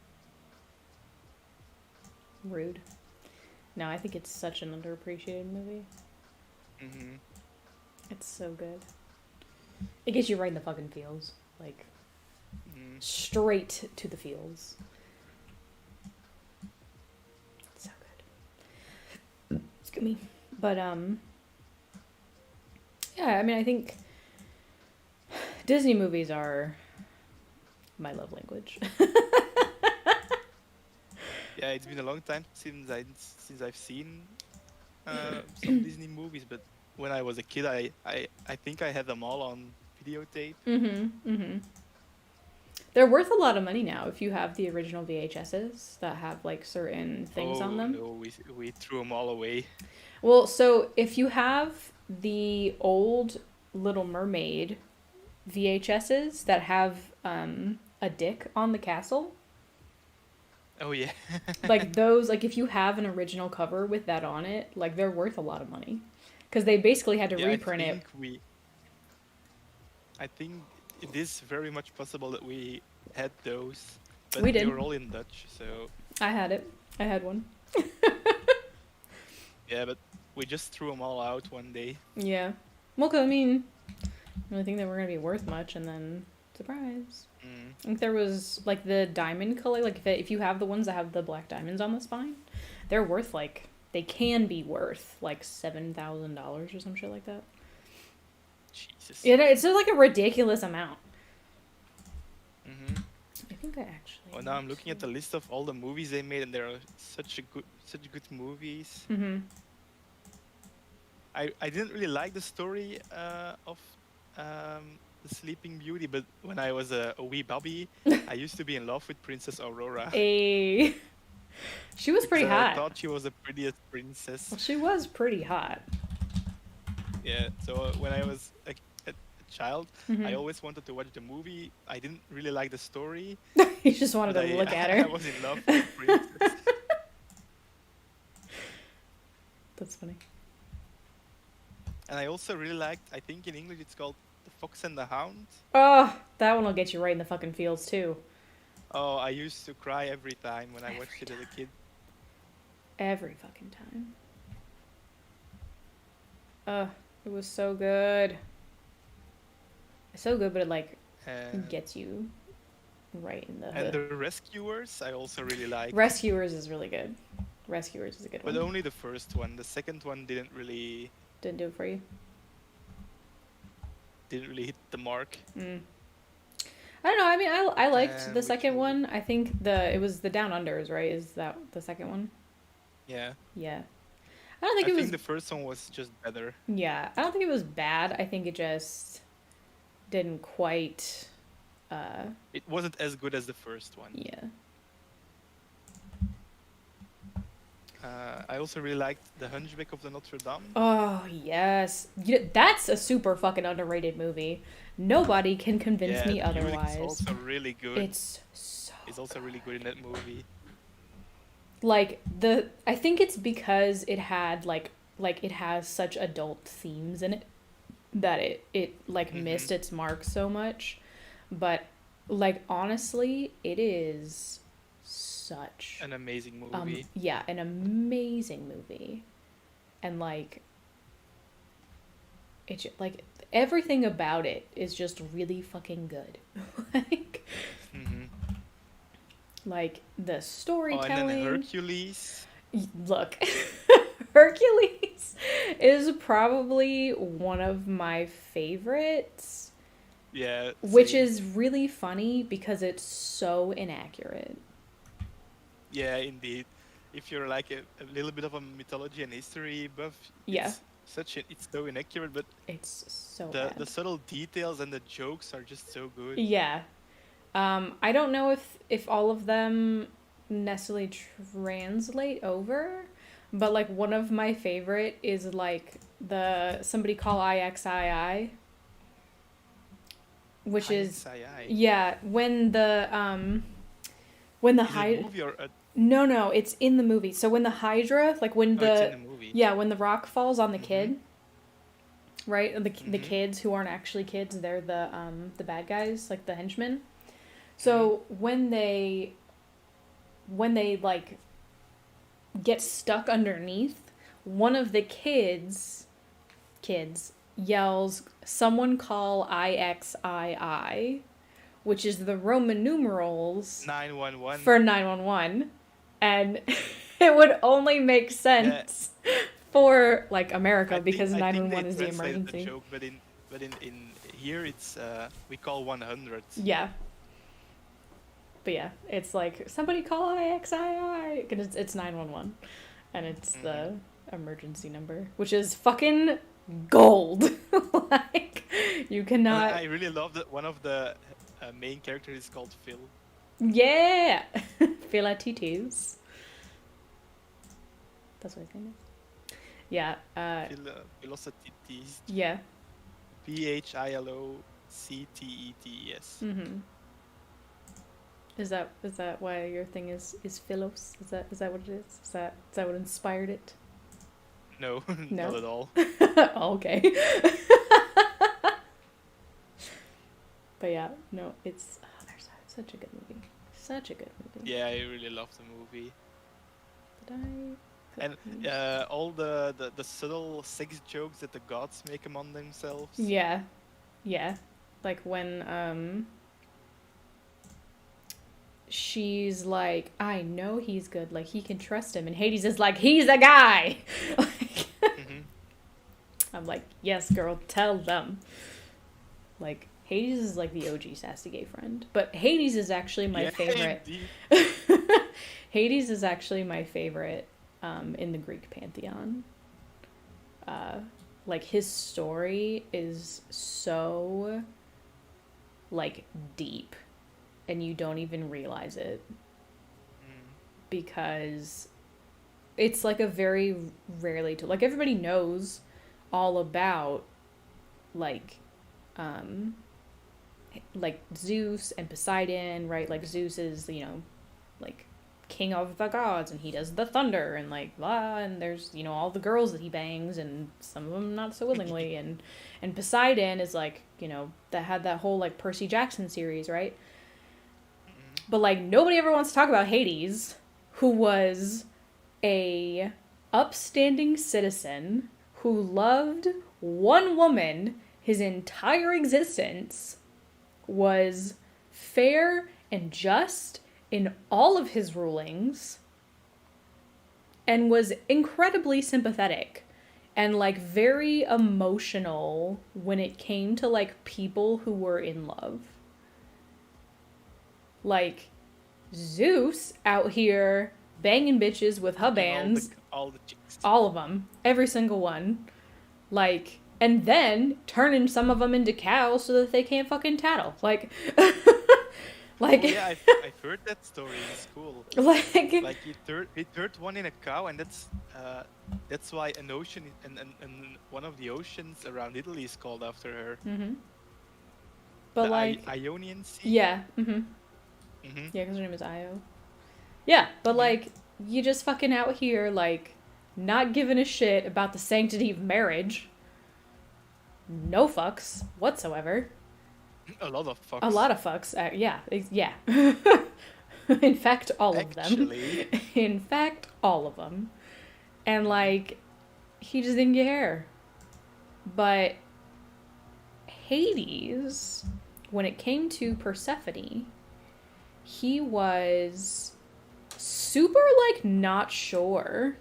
Rude. No, I think it's such an underappreciated movie. It's so good. It gets you right in the fucking feels. Like, straight to the feels. So good. Excuse me. But, yeah, I mean, I think Disney movies are my love language. Yeah, it's been a long time since I've seen some Disney movies, but when I was a kid, I think I had them all on videotape. They're worth a lot of money now if you have the original VHSs that have like certain things on them. No, we threw them all away. Well, so if you have the old Little Mermaid VHSs that have a dick on the castle. Oh yeah. Like those, like if you have an original cover with that on it, like they're worth a lot of money. Because they basically had to reprint it. I think it is very much possible that we had those, but we did. They were all in Dutch, so... I had it. I had one. Yeah, but we just threw them all out one day. Yeah. Well, cause, I mean, I really think they were going to be worth much, and then, surprise. I think there was, like, the diamond color, like, if you have the ones that have the black diamonds on the spine, they're worth, like... They can be worth like $7,000 or some shit like that. Jesus. It's just like a ridiculous amount. I think I actually. Well, now I'm looking at the list of all the movies they made, and there are such good movies. I didn't really like the story of the Sleeping Beauty, but when I was a wee bubby, I used to be in love with Princess Aurora. Hey. She was pretty hot. I thought she was the prettiest princess. Well, she was pretty hot. Yeah, so when I was a child, I always wanted to watch the movie. I didn't really like the story. You just wanted to look at her. I was in love with the princess. That's funny. And I also really liked, I think in English it's called The Fox and the Hound. Oh, that one will get you right in the fucking feels too. Oh, I used to cry every time when I watched it as a kid. Every fucking time. It was so good. So good, but it like gets you right in the hood. And The Rescuers, I also really like. Rescuers is really good. Rescuers is a good one. But only the first one. The second one didn't really Didn't do it for you. Didn't really hit the mark. I don't know. I mean, I liked the which second movie? one. I think it was the Down Unders, right? Is that the second one? Yeah. Yeah. I don't think I it think was. the first one was just better. Yeah, I don't think it was bad. I think it just didn't quite. It wasn't as good as the first one. Yeah. I also really liked The Hunchback of the Notre Dame. Oh yes, that's a super fucking underrated movie. Nobody can convince me the music otherwise. is also really good. It's so. It's also really good in that movie. Like I think it's because it had like it has such adult themes in it that it like missed its mark so much, but like honestly, it is such An amazing movie. yeah, an amazing movie, and like it's like everything about it is just really fucking good. like like the storytelling. Oh, and then Hercules. Look, Hercules is probably one of my favorites. Yeah. Which same. is really funny because it's so inaccurate. Yeah, indeed. If you're like a little bit of a mythology and history buff, Yeah. it's so inaccurate, but It's so the bad. subtle details and the jokes are just so good. Yeah. I don't know if all of them necessarily translate over, but like one of my favorite is like the somebody call IXII, which is yeah, when the Is it a movie or a... No, it's in the movie. So when the Hydra, like when it's in the movie. yeah, when the rock falls on the kid, right? The kids who aren't actually kids, they're the bad guys, like the henchmen. So when they like get stuck underneath, one of the kids yells, "Someone call IXII," which is the Roman numerals 911 for 911, and it would only make sense for like America because 911 is the emergency. The joke, but in here it's we call 100. Yeah. But yeah, it's like somebody call IXII because it's 911, and it's the emergency number, which is fucking gold. Like you cannot. I really love that one of the main characters is called Phil. Yeah, Philatites. That's what his name is. Yeah. Philoctetes. Yeah. PHILOCTETES. Is that why your thing is Philos? Is that what it is? Is that what inspired it? No, not at all. Oh, okay. But yeah, no, it's there's such a good movie. Such a good movie. Yeah, I really love the movie. Did And all the subtle sex jokes that the gods make among themselves. Yeah. Yeah. Like when she's like, I know he's good, like he can trust him, and Hades is like, he's a guy. I'm like, yes, girl, tell them. Like Hades is like the OG sassy gay friend, but Hades is actually my favorite. Hades is actually my favorite in the Greek pantheon. Like his story is so like deep, and you don't even realize it because it's like a very rarely told. Like everybody knows all about like Zeus and Poseidon, right? Like Zeus is, you know, like king of the gods, and he does the thunder and like blah, and there's, you know, all the girls that he bangs, and some of them not so willingly, and Poseidon is like, you know, that had that whole like Percy Jackson series, right? But like nobody ever wants to talk about Hades, who was a upstanding citizen who loved one woman his entire existence, was fair and just in all of his rulings, and was incredibly sympathetic and like very emotional when it came to like people who were in love. Like Zeus out here banging bitches with hubbands, all the chicks, all of them, every single one, like, and then turning some of them into cows so that they can't fucking tattle, like. Like, oh, yeah, I've heard that story in school. Like he turned one in a cow, and that's why an ocean and one of the oceans around Italy is called after her. Mm-hmm. But the like Ionian Sea. Yeah. Mm-hmm. Mm-hmm. Yeah, because her name is Io. Yeah, but like you just fucking out here like not giving a shit about the sanctity of marriage. No fucks whatsoever. A lot of fucks. A lot of fucks. Yeah. In fact, all of them. In fact, all of them. And, like, he just didn't care. But Hades, when it came to Persephone, he was super, like, not sure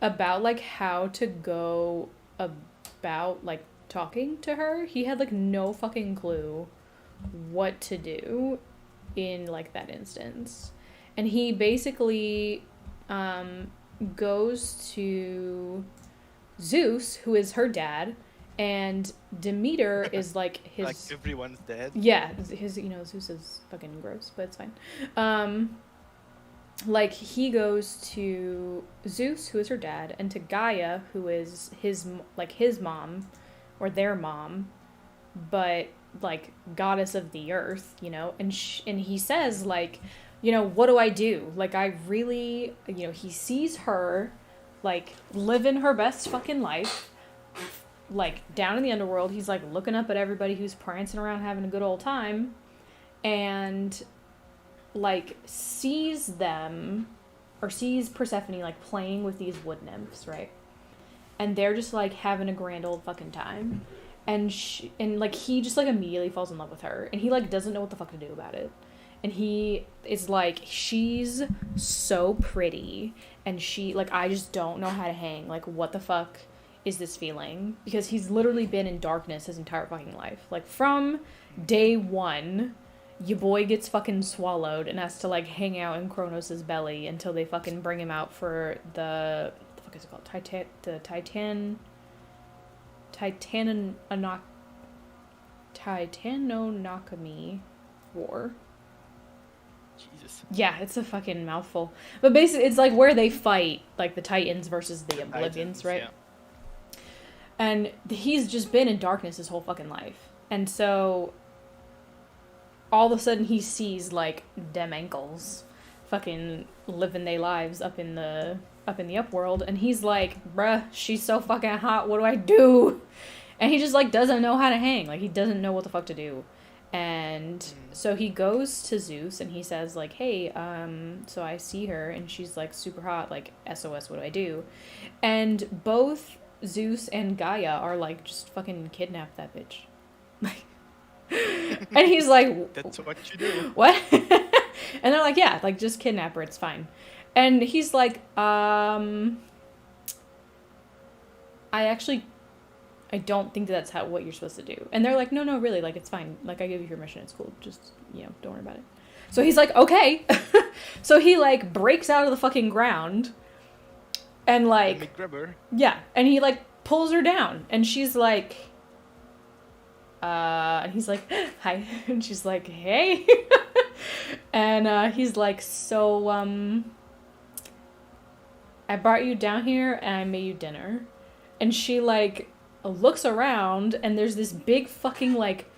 about, like, how to go about, like, talking to her. He had like no fucking clue what to do in like that instance, and he basically goes to Zeus, who is her dad, and Demeter is like his like everyone's dead. Yeah, his Zeus is fucking gross, but it's fine. Like he goes to Zeus, who is her dad, and to Gaia, who is his mom or their mom, but like goddess of the earth, and he says like, what do I do? Like I really, he sees her like living her best fucking life, like down in the underworld. He's like looking up at everybody who's prancing around having a good old time, and like sees Persephone like playing with these wood nymphs, right? And they're just, like, having a grand old fucking time. And like, he just, like, immediately falls in love with her. And he, like, doesn't know what the fuck to do about it. And he is like, she's so pretty. And she, like, I just don't know how to hang. Like, what the fuck is this feeling? Because he's literally been in darkness his entire fucking life. Like, from day one, your boy gets fucking swallowed and has to, like, hang out in Kronos' belly until they fucking bring him out for the... What is it called? Titanonakami War. Jesus. Yeah, it's a fucking mouthful. But basically, it's like where they fight, like the Titans versus the Oblivions, right? Yeah. And he's just been in darkness his whole fucking life. And so, all of a sudden he sees, like, dem ankles fucking living their lives up in the upworld, and he's like, bruh, she's so fucking hot, what do I do? And he just like doesn't know how to hang, like he doesn't know what the fuck to do. And so he goes to Zeus and he says like, hey, so I see her and she's like super hot, like SOS, what do I do? And both Zeus and Gaia are like, just fucking kidnap that bitch. Like, and he's like, that's what you do. What? And they're like, yeah, like just kidnap her, it's fine. And he's like, I don't think that's what you're supposed to do. And they're like, no, really, like, it's fine. Like, I give you permission, it's cool. Just, don't worry about it. So he's like, okay. So he, like, breaks out of the fucking ground. And, like... Let me grab her. Yeah. And he, like, pulls her down. And she's like... and he's like, hi. And she's like, hey. And, he's like, so, I brought you down here and I made you dinner. And she, like, looks around and there's this big fucking, like,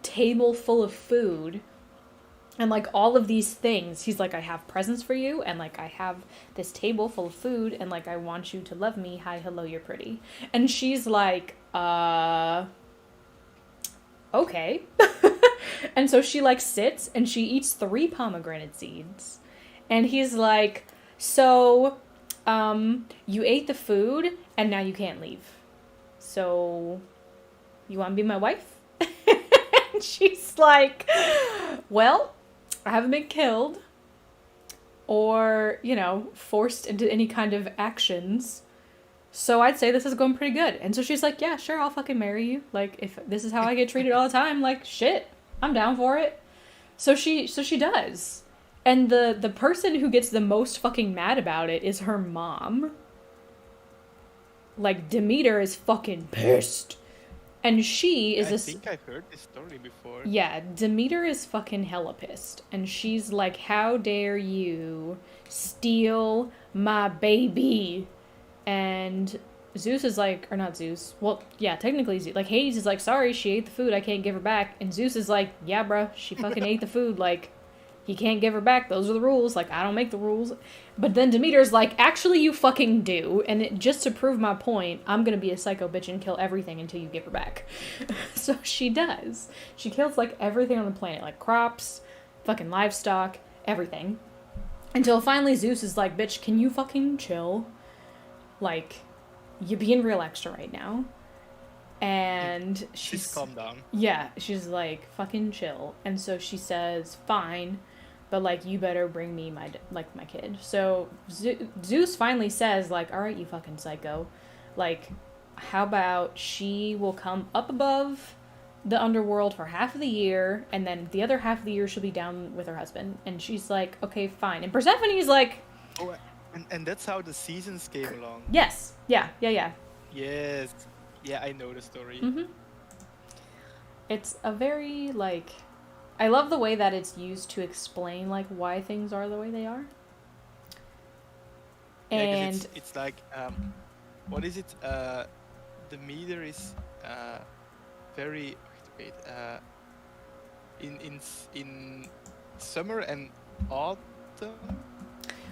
table full of food. And, like, all of these things. He's like, I have presents for you. And, like, I have this table full of food. And, like, I want you to love me. Hi, hello, you're pretty. And she's like, okay. And so she, like, sits and she eats 3 pomegranate seeds. And he's like, so... you ate the food, and now you can't leave. So, you want to be my wife? And she's like, well, I haven't been killed, or, forced into any kind of actions So I'd say this is going pretty good. And so she's like, yeah, sure, I'll fucking marry you. Like, if this is how I get treated all the time, like, shit, I'm down for it. So she does. And the person who gets the most fucking mad about it is her mom. Like, Demeter is fucking pissed. And she is I think I've heard this story before. Yeah, Demeter is fucking hella pissed. And she's like, how dare you steal my baby? And Zeus is like, or not Zeus. Well, yeah, technically Zeus. Like, Hades is like, sorry, she ate the food. I can't give her back. And Zeus is like, yeah, bruh, she fucking ate the food. Like, he can't give her back. Those are the rules. Like, I don't make the rules. But then Demeter's like, actually, you fucking do. And just to prove my point, I'm gonna be a psycho bitch and kill everything until you give her back. So she does. She kills, like, everything on the planet. Like, crops, fucking livestock, everything. Until finally Zeus is like, bitch, can you fucking chill? Like, you're being real extra right now. And she's calm down. Yeah, she's like, fucking chill. And so she says, fine, but like, you better bring me my kid. So Zeus finally says, like, all right, you fucking psycho, like, how about she will come up above the underworld for half of the year, and then the other half of the year she'll be down with her husband. And she's like, okay, fine. And Persephone's like, oh, and that's how the seasons came along. Yes. Yeah. Yes. Yeah, I know the story. Mm-hmm. It's a very, like, I love the way that it's used to explain, like, why things are the way they are. And yeah, it's like, what is it? The meter is very wait. In summer and autumn,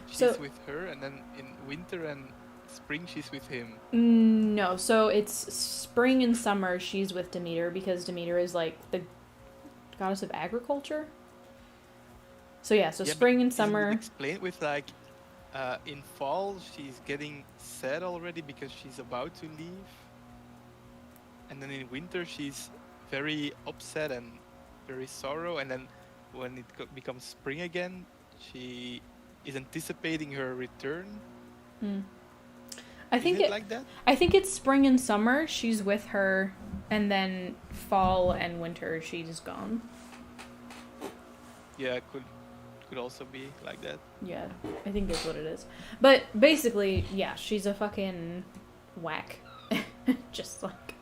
she's with her, and then in winter and spring she's with him. No, so it's spring and summer she's with Demeter, because Demeter is like the goddess of agriculture. So yeah, so spring and summer. Explain with like, in fall she's getting sad already because she's about to leave, and then in winter she's very upset and very sorrow, and then when it becomes spring again, she is anticipating her return. I think it like that? I think it's spring and summer she's with her, and then fall and winter she's gone. Yeah, could also be like that. Yeah, I think that's what it is. But basically, yeah, she's a fucking whack. Just like,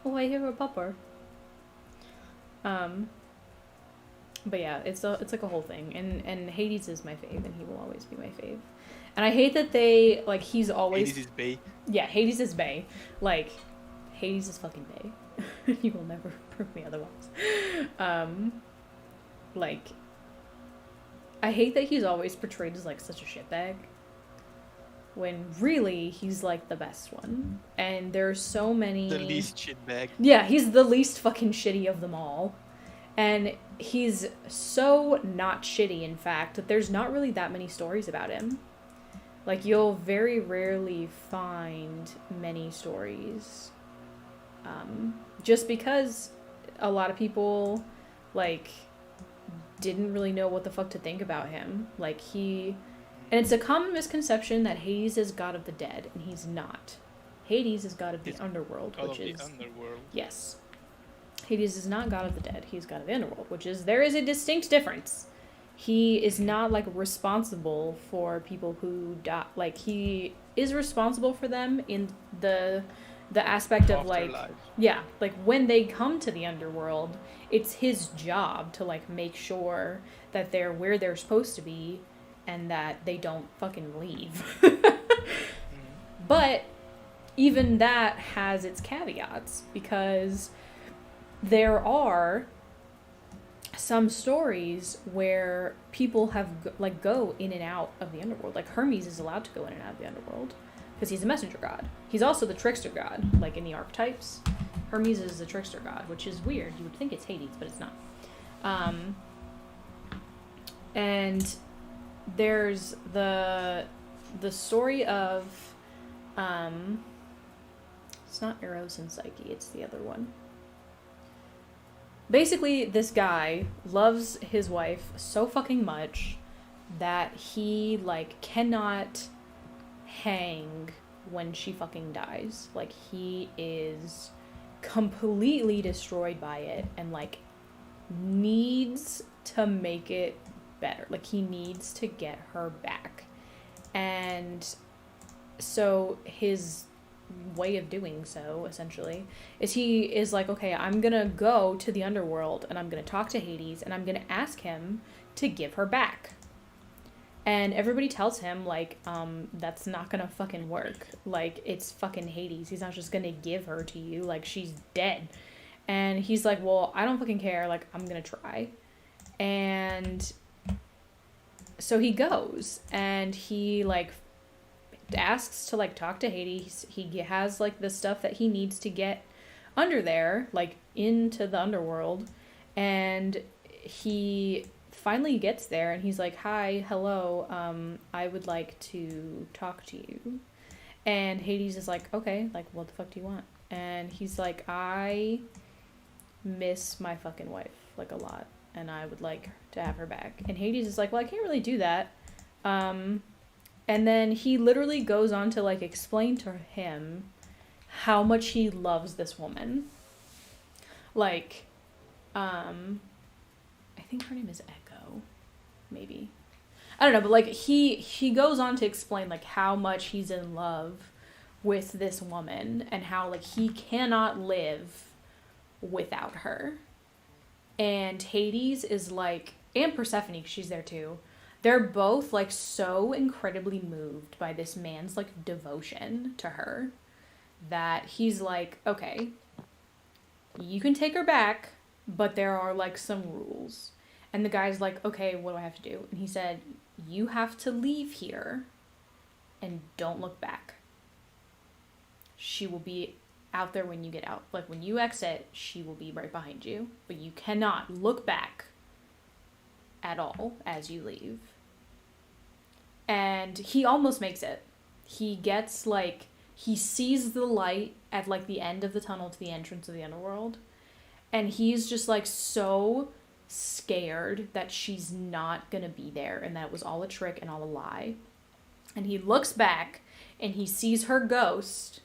oh, I hear a pupper. But yeah, it's like a whole thing, and Hades is my fave, and he will always be my fave. And I hate that they, like, he's always... Hades is bae. Yeah, Hades is bae. Like, Hades is fucking bae. You will never prove me otherwise. Like, I hate that he's always portrayed as, like, such a shitbag. When really, he's, like, the best one. And there's so many... The least shitbag. Yeah, he's the least fucking shitty of them all. And he's so not shitty, in fact, that there's not really that many stories about him. Like, you'll very rarely find many stories. Just because a lot of people, like, didn't really know what the fuck to think about him. Like, and it's a common misconception that Hades is god of the dead, and he's not. Hades is god of the underworld, which is... the underworld. Yes. Hades is not god of the dead, he's god of the underworld, which is, there is a distinct difference. He is not, like, responsible for people who die. Like, he is responsible for them in the aspect of, like... Afterlife. Yeah, like, when they come to the underworld, it's his job to, like, make sure that they're where they're supposed to be and that they don't fucking leave. But even that has its caveats, because there are some stories where people have, like, go in and out of the underworld. Like, Hermes is allowed to go in and out of the underworld because he's a messenger god. He's also the trickster god, like in the archetypes. Hermes is the trickster god, which is weird. You would think it's Hades, but it's not. And there's the story of it's not Eros and Psyche, it's the other one. Basically, this guy loves his wife so fucking much that he, like, cannot hang when she fucking dies. Like, he is completely destroyed by it and, like, needs to make it better. Like, he needs to get her back. And so his way of doing so, essentially, is he is like, okay, I'm gonna go to the underworld and I'm gonna talk to Hades and I'm gonna ask him to give her back. And everybody tells him, like, that's not gonna fucking work. Like, it's fucking Hades. He's not just gonna give her to you. Like, she's dead. And he's like, well, I don't fucking care. Like, I'm gonna try. And so he goes and he, like, asks to, like, talk to Hades. He has, like, the stuff that he needs to get under there, like, into the underworld. And he finally gets there and he's like, hi, hello, I would like to talk to you. And Hades is like, okay, like, what the fuck do you want? And he's like, I miss my fucking wife, like, a lot, and I would like to have her back. And Hades is like, well, I can't really do that. And then he literally goes on to, like, explain to him how much he loves this woman. Like, I think her name is Echo, maybe. I don't know, but, like, he goes on to explain, like, how much he's in love with this woman and how, like, he cannot live without her. And Hades is like, and Persephone, she's there too. They're both, like, so incredibly moved by this man's, like, devotion to her that he's like, okay, you can take her back, but there are, like, some rules. And the guy's like, okay, what do I have to do? And he said, you have to leave here and don't look back. She will be out there when you get out. Like, when you exit, she will be right behind you. But you cannot look back at all as you leave. And he almost makes it. He gets, like, he sees the light at, like, the end of the tunnel to the entrance of the underworld. And he's just, like, so scared that she's not gonna be there and that it was all a trick and all a lie. And he looks back and he sees her ghost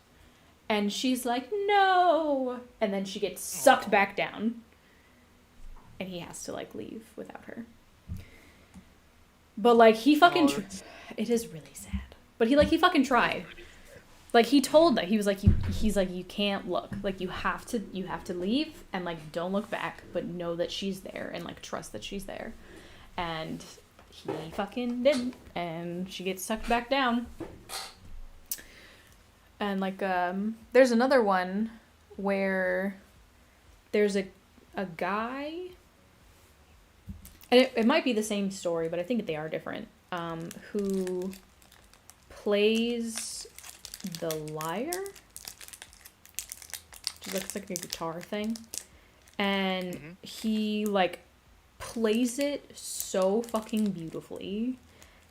and she's like, no! And then she gets sucked back down and he has to, like, leave without her. But, like, he fucking it is really sad. But he fucking tried. Like, he told that he was like, he's like, you can't look. Like, you have to leave and, like, don't look back, but know that she's there and, like, trust that she's there. And he fucking didn't, and she gets sucked back down. And, like, there's another one where there's a guy, and it might be the same story, but I think they are different, who plays the lyre, which looks like a guitar thing, and he, like, plays it so fucking beautifully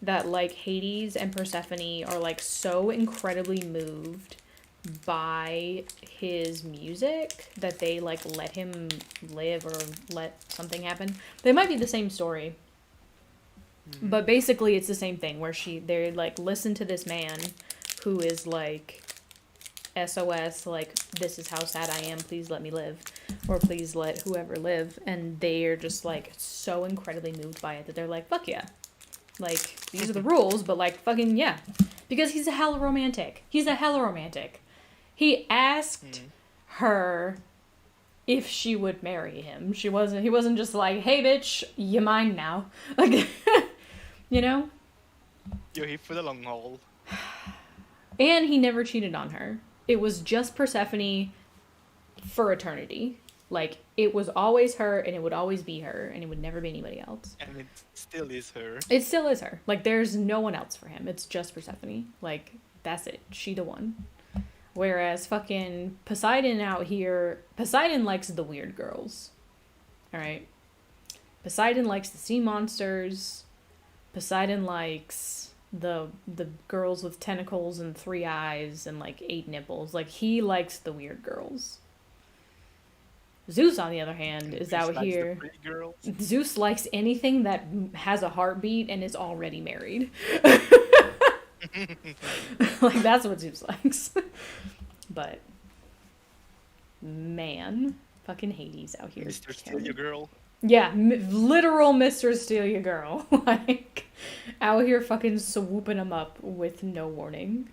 that, like, Hades and Persephone are, like, so incredibly moved by his music that they, like, let him live or let something happen. They might be the same story, but basically it's the same thing where they, like, listen to this man who is, like, SOS, like, this is how sad I am, please let me live, or please let whoever live, and they are just, like, so incredibly moved by it that they're like, fuck yeah, like, these are the rules, but, like, fucking yeah, because he's a hella romantic. He asked her if she would marry him. He wasn't just like, hey bitch, you mine now, like, you know? You're here for the long haul. And he never cheated on her. It was just Persephone for eternity. Like, it was always her, and it would always be her, and it would never be anybody else. And it still is her. It still is her. Like, there's no one else for him. It's just Persephone. Like, that's it. She the one. Whereas fucking Poseidon out here, Poseidon likes the weird girls. Alright? Poseidon likes the sea monsters. Poseidon likes the girls with tentacles and 3 eyes and, like, 8 nipples. Like, he likes the weird girls. Zeus, on the other hand, is out here. Zeus likes anything that has a heartbeat and is already married. Like, that's what Zeus likes. But, man, fucking Hades out here. Mr. Steal Your Girl. Yeah, literal Mr. Steal Your Girl. Like, out here fucking swooping them up with no warning.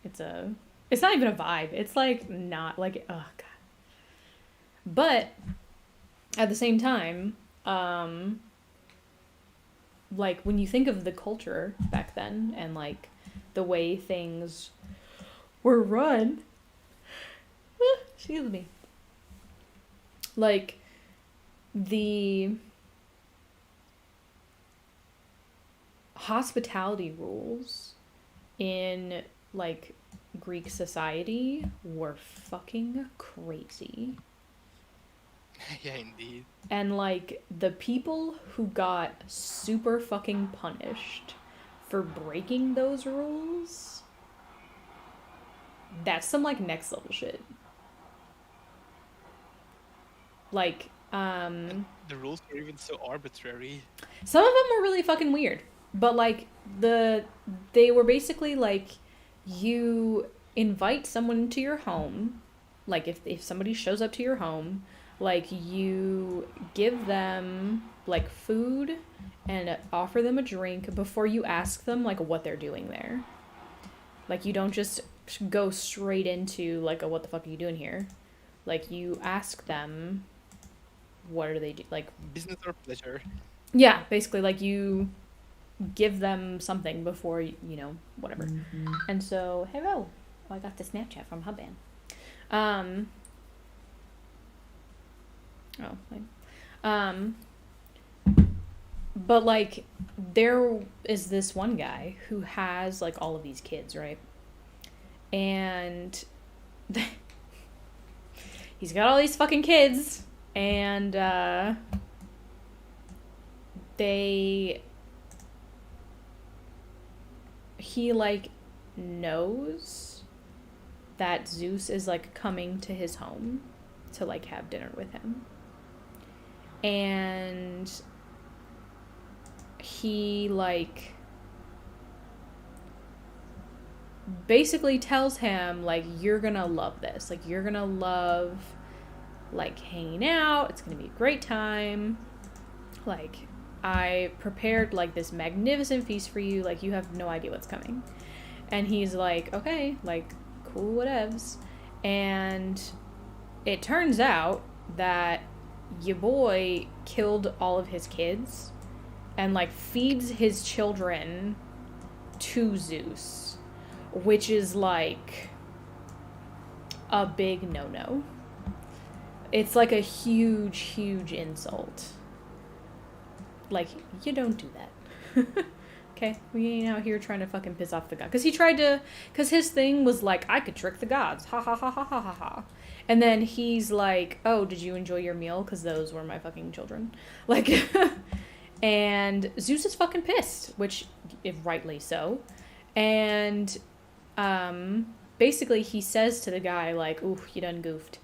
It's not even a vibe. It's like, not, like, oh, God. But, at the same time, like, when you think of the culture back then and, like, the way things were run, excuse me, like, the hospitality rules in, like, Greek society were fucking crazy. Yeah, indeed. And, like, the people who got super fucking punished for breaking those rules, that's some, like, next level shit. Like, The rules were even so arbitrary. some of them were really fucking weird. But, like, they were basically, like, you invite someone into your home. Like, if somebody shows up to your home, like, you give them, like, food and offer them a drink before you ask them, like, what they're doing there. Like, you don't just go straight into, like, what the fuck are you doing here? Like, you ask them, what do they do? Like, Business or pleasure. yeah, basically, like, you give them something before, you know, whatever. Mm-hmm. And so, hello. Oh, I got the Snapchat from Hubban. But, like, there is this one guy who has, like, all of these kids, right? And he's got all these fucking kids, and he, like, knows that Zeus is, like, coming to his home to, like, have dinner with him. And he, like, basically tells him, like, you're gonna love this. Like, you're gonna love, like, hanging out. It's gonna be a great time. Like, I prepared, like, this magnificent feast for you. Like, you have no idea what's coming. And he's like, okay, like, cool, whatevs. And it turns out that your boy killed all of his kids and, like, feeds his children to Zeus, which is, like, a big no-no. It's, like, a huge, huge insult. Like, you don't do that. Okay? We ain't out here trying to fucking piss off the god. Because his thing was, like, I could trick the gods. Ha ha ha ha ha ha ha. And then he's like, oh, did you enjoy your meal? Because those were my fucking children. Like, and Zeus is fucking pissed, which, if rightly so. And, basically he says to the guy, like, ooh, you done goofed.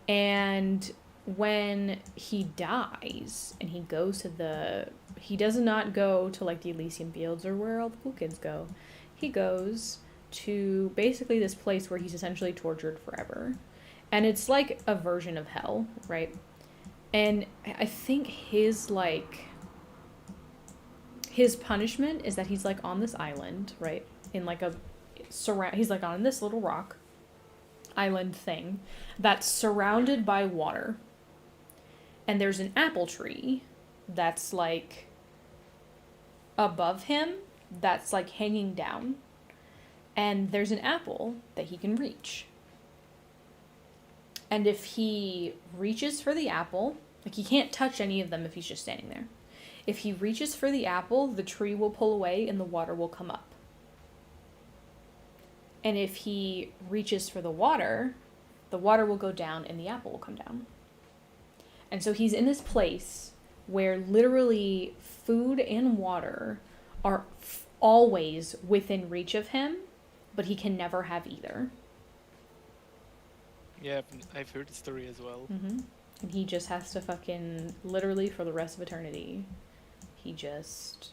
And when he dies and he goes to he does not go to, like, the Elysian Fields or where all the cool kids go. He goes to basically this place where he's essentially tortured forever. And it's, like, a version of hell, right? And I think his punishment is that he's, like, on this island, right? In, like, he's, like, on this little rock island thing that's surrounded by water. And there's an apple tree that's, like, above him that's, like, hanging down. And there's an apple that he can reach. And if he reaches for the apple, like, he can't touch any of them if he's just standing there. If he reaches for the apple, the tree will pull away and the water will come up. And if he reaches for the water will go down and the apple will come down. And so he's in this place where literally food and water are always within reach of him, but he can never have either. Yeah, I've heard the story as well. Mm-hmm. And he just has to fucking, literally for the rest of eternity, he just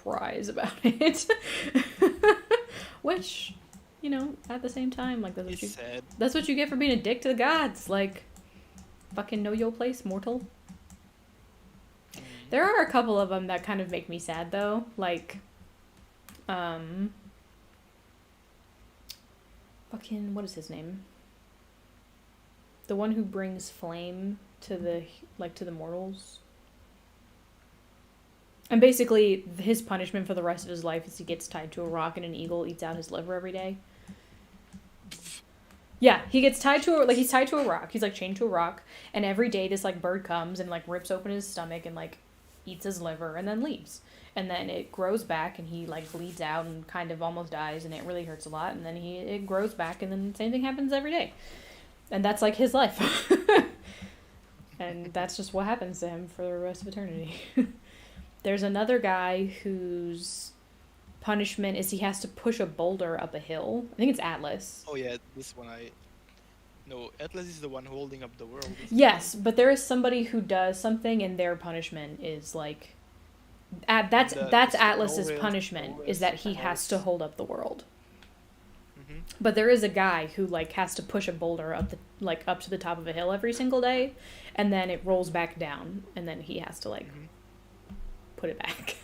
cries about it. Which, you know, at the same time, like It's sad. that's what you get for being a dick to the gods. Like, fucking know your place, mortal. There are a couple of them that kind of make me sad though, like, fucking, what is his name? The one who brings flame to the, like, to the mortals. And basically, his punishment for the rest of his life is he gets tied to a rock and an eagle eats out his liver every day. Yeah, he gets tied to a, like, he's tied to a rock. He's, like, chained to a rock. And every day this, like, bird comes and, like, rips open his stomach and, like, eats his liver and then leaves. And then it grows back and he, like, bleeds out and kind of almost dies and it really hurts a lot. And then it grows back and then the same thing happens every day. And that's, like, his life. And that's just what happens to him for the rest of eternity. There's another guy whose punishment is he has to push a boulder up a hill. I think it's Atlas. Oh yeah, this one No, Atlas is the one holding up the world. Yes, but there is somebody who does something and their punishment is like... That's Atlas's punishment, is that he has to hold up the world. Mm-hmm. But there is a guy who, like, has to push a boulder up to the top of a hill every single day, and then it rolls back down, and then he has to, like, put it back.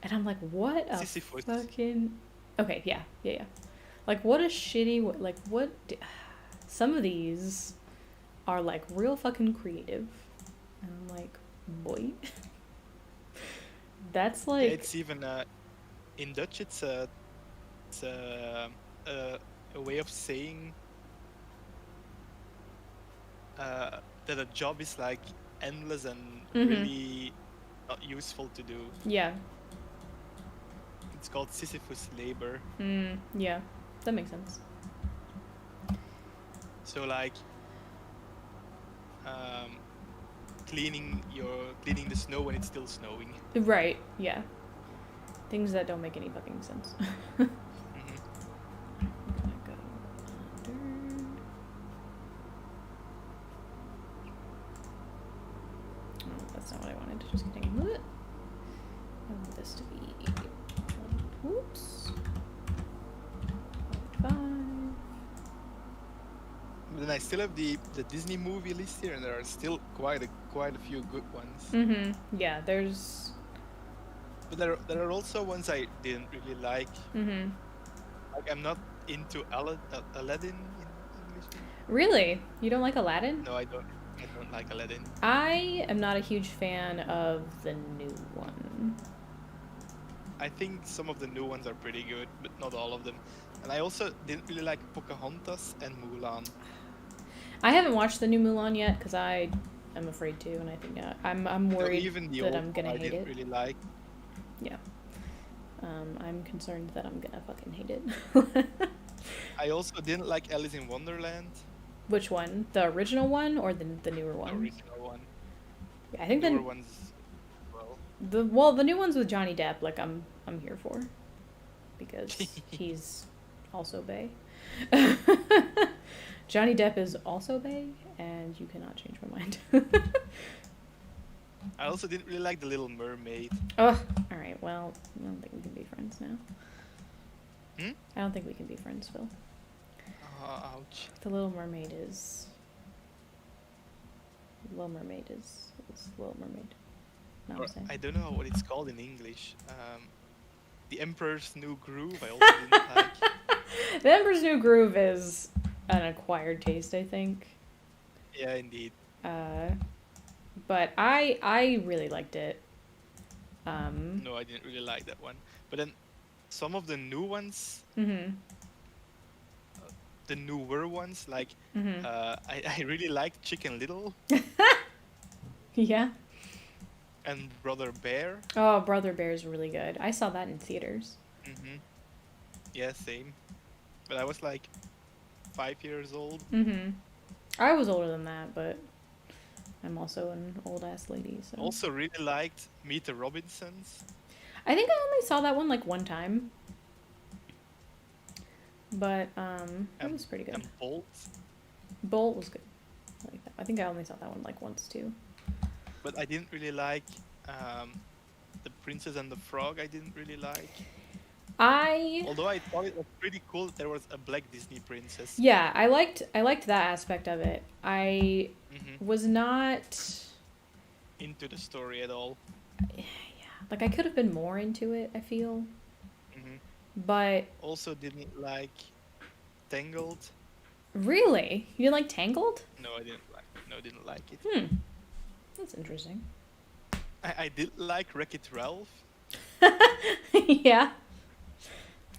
And I'm like, what a Sisyphus. fucking... Okay, yeah. Like, what a shitty... Like, what... Some of these are, like, real fucking creative. And I'm like, boy. That's, like... Yeah, it's even... in Dutch, it's a way of saying... that a job is, like, endless and really not useful to do. Yeah. It's called Sisyphus labor. Yeah, that makes sense. So like cleaning the snow when it's still snowing. Right, yeah. Things that don't make any fucking sense. I'm gonna go under. Oh, that's not what I wanted. Just kidding. I want this to be... Whoops. 5. But then I still have the Disney movie list here, and there are still quite a few good ones. Yeah, there's... But there are also ones I didn't really like. Like I'm not into Aladdin in English. Really? You don't like Aladdin? No, I don't like Aladdin. I am not a huge fan of the new one. I think some of the new ones are pretty good, but not all of them. And I also didn't really like Pocahontas and Mulan. I haven't watched the new Mulan yet because I am afraid to, and I think I'm worried that I'm gonna hate it. I didn't really like. Yeah. I'm concerned that I'm gonna fucking hate it. I also didn't like Alice in Wonderland. Which one? The original one or the newer one? The original one. Yeah, I think the the newer ones. the new ones with Johnny Depp, like I'm here for, because he's also Bae. Johnny Depp is also Bae, and you cannot change my mind. I also didn't really like The Little Mermaid. Oh, all right. Well, I don't think we can be friends now. I don't think we can be friends, Phil. Ouch. The Little Mermaid is Little Mermaid. No, I'm saying. I don't know what it's called in English. The Emperor's New Groove. I also didn't like. The Emperor's New Groove is an acquired taste, I think. Yeah, indeed. But I really liked it. No, I didn't really like that one. But then some of the new ones, the newer ones, like I really liked Chicken Little. Yeah. And Brother Bear. Oh, Brother Bear is really good. I saw that in theaters. Yeah, same. But I was like 5 years old. I was older than that, but I'm also an old ass lady. So. Also really liked Meet the Robinsons. I think I only saw that one like one time. But it was pretty good. And Bolt. Bolt was good. I like that. I think I only saw that one like once too. But I didn't really like The Princess and the Frog I didn't really like. I Although I thought it was pretty cool that there was a black Disney princess. Yeah, I liked that aspect of it. I Hmm. was not Into the story at all. yeah, like I could have been more into it, I feel. Hmm. But Also didn't like Tangled. really, you didn't like Tangled? No, I didn't like. No, didn't like it. That's interesting. I did like Wreck-It Ralph. Yeah.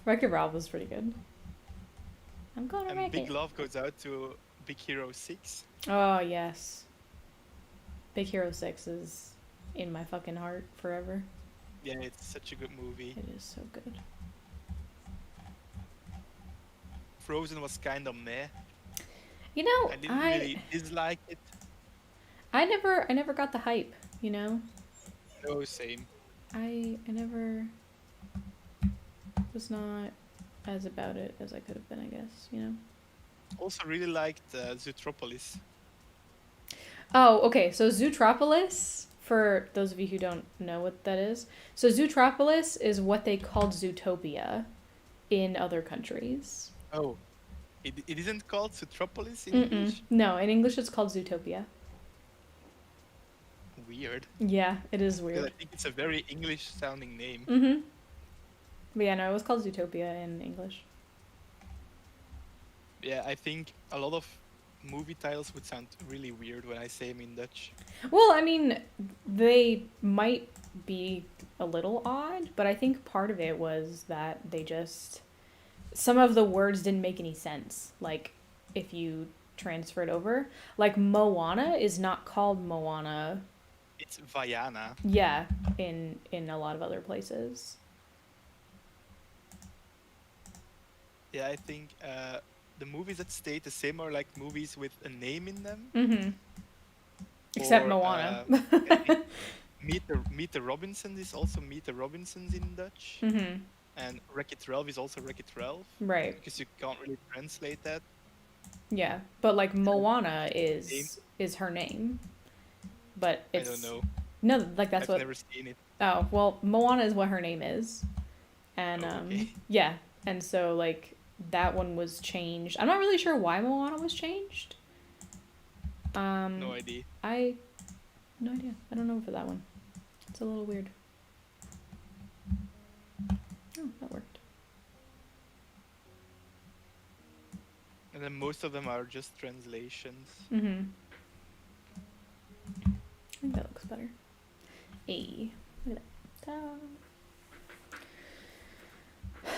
Wreck-It Ralph was pretty good. I'm gonna And wreck big it. love goes out to Big Hero 6. Oh, yes. Big Hero 6 is in my fucking heart forever. Yeah, it's such a good movie. It is so good. Frozen was kind of meh. You know, I didn't really dislike it. I never got the hype, you know? No, same. I never was not as about it as I could have been, I guess, you know? Also really liked Zootropolis. Oh, okay. So Zootropolis, for those of you who don't know what that is, so Zootropolis is what they called Zootopia in other countries. Oh, it isn't called Zootropolis in Mm-mm. English? No, in English it's called Zootopia. Weird. Yeah, it is Because weird. I think it's a very English sounding name. Mm-hmm. But yeah, no, it was called Zootopia in English. Yeah, I think a lot of movie titles would sound really weird when I say them in Dutch. Well, I mean, they might be a little odd, but I think part of it was that they just... Some of the words didn't make any sense, like, if you transfer it over. Like, Moana is not called Moana. It's Vaiana. Yeah, in a lot of other places. Yeah, I think the movies that stay the same are like movies with a name in them. Mm-hmm. Except Or, Moana. I think Meet the Robinsons is also Meet the Robinsons in Dutch. Mm-hmm. And Wreck-It Ralph is also Wreck-It Ralph. Right. Because you can't really translate that. Yeah, but like Moana is her name. But it's... I don't know. No, like that's I've never seen it. Oh, well, Moana is what her name is. And, okay. yeah. And so, like, that one was changed. I'm not really sure why Moana was changed. No idea. No idea. I don't know for that one. It's a little weird. Oh, that worked. And then most of them are just translations. Mm-hmm. I think that looks better. Look at that.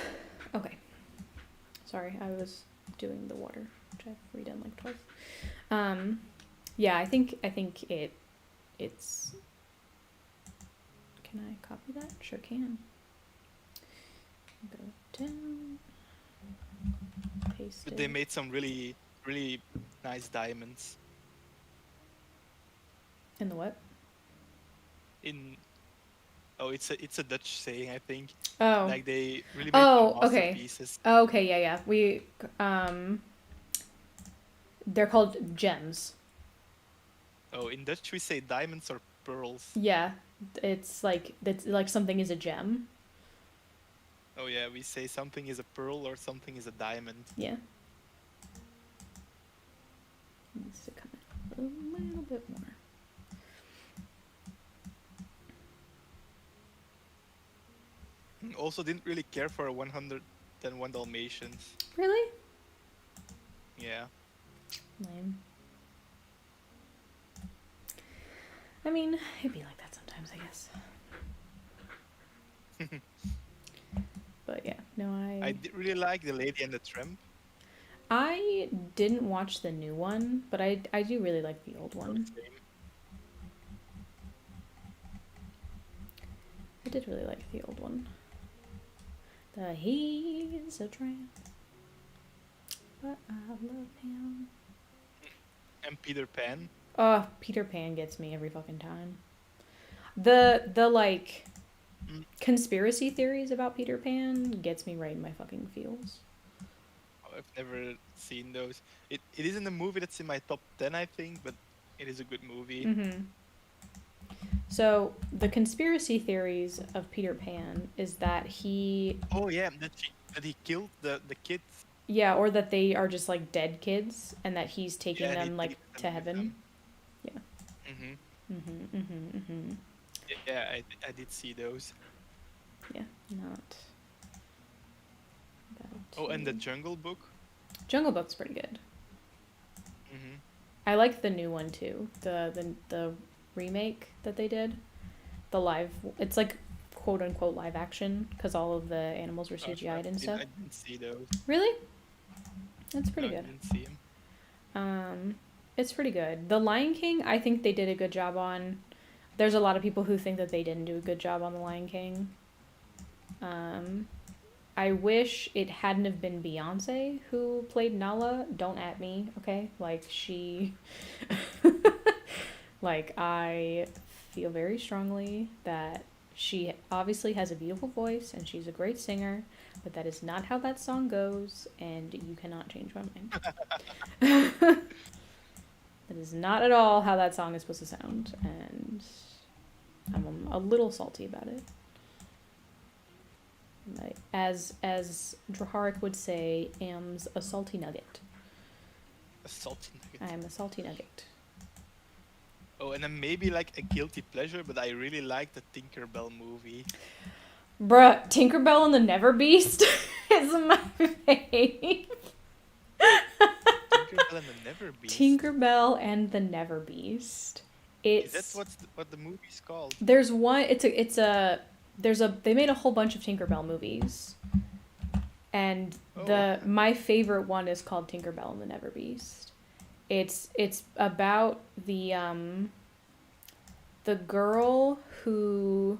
Okay. Sorry, I was doing the water, which I've redone like twice. Yeah, I think it's... Can I copy that? Sure can. Go down. Paste But it. they made some really, really nice diamonds. In the what? It's a Dutch saying, I think. Oh. Like they really made Oh, some okay. masterpieces. Oh, okay, yeah. We, they're called gems. Oh, in Dutch we say diamonds or pearls. Yeah, it's like something is a gem. Oh yeah, we say something is a pearl or something is a diamond. Yeah. Needs to come in a little bit more. Also didn't really care for 101 Dalmatians. Really? Yeah. Lame. I mean, it'd be like that sometimes, I guess. But yeah, no, I did really like The Lady and the Tramp. I didn't watch the new one, but I do really like the old one. Same. I did really like the old one. He's a tramp, but I love him. And Peter Pan. Oh, Peter Pan gets me every fucking time. The like conspiracy theories about Peter Pan gets me right in my fucking feels. Oh, I've never seen those. It isn't a movie that's in my top 10, I think, but it is a good movie. Mm-hmm. So the conspiracy theories of Peter Pan is that Oh yeah, that he killed the kids. yeah, or that they are just like dead kids and that he's taking Yeah, and he them like takes to them with heaven. him. Yeah. Mhm. Mm-hmm. Yeah, I did see those. Yeah, not bad. Oh, and the too. Jungle Book. Jungle Book's pretty good. Mhm. I like the new one too. The remake that they did. The live. It's like quote unquote live action because all of the animals were CGI'd and stuff. I didn't see those. Really? That's pretty No, I good. didn't see him. It's pretty good. The Lion King, I think they did a good job on. There's a lot of people who think that they didn't do a good job on The Lion King. I wish it hadn't have been Beyonce who played Nala. Don't at me, okay? Like, she... like, I feel very strongly that she obviously has a beautiful voice and she's a great singer, but that is not how that song goes, and you cannot change my mind. That is not at all how that song is supposed to sound, and I'm a little salty about it. Like, as Draharic would say, am's a salty nugget. A salty nugget. I am a salty nugget. Oh, and then maybe like a guilty pleasure, but I really like the Tinkerbell movie. Bruh, Tinkerbell and the Never Beast is my fave. Tinkerbell and the Never Beast. Tinkerbell and the Never Beast. Is that what the movie's called? There's one. They made a whole bunch of Tinkerbell movies, and my favorite one is called Tinkerbell and the Never Beast. It's about the girl who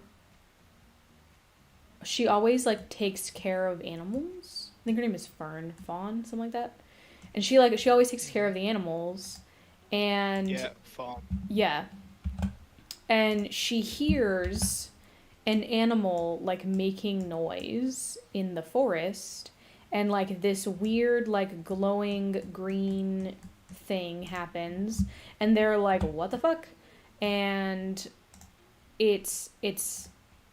she always like takes care of animals. I think her name is Fawn, something like that. And she always takes care of the animals, and yeah, Fawn. Yeah. And she hears an animal like making noise in the forest, and like this weird like glowing green thing happens, and they're like, what the fuck? And it's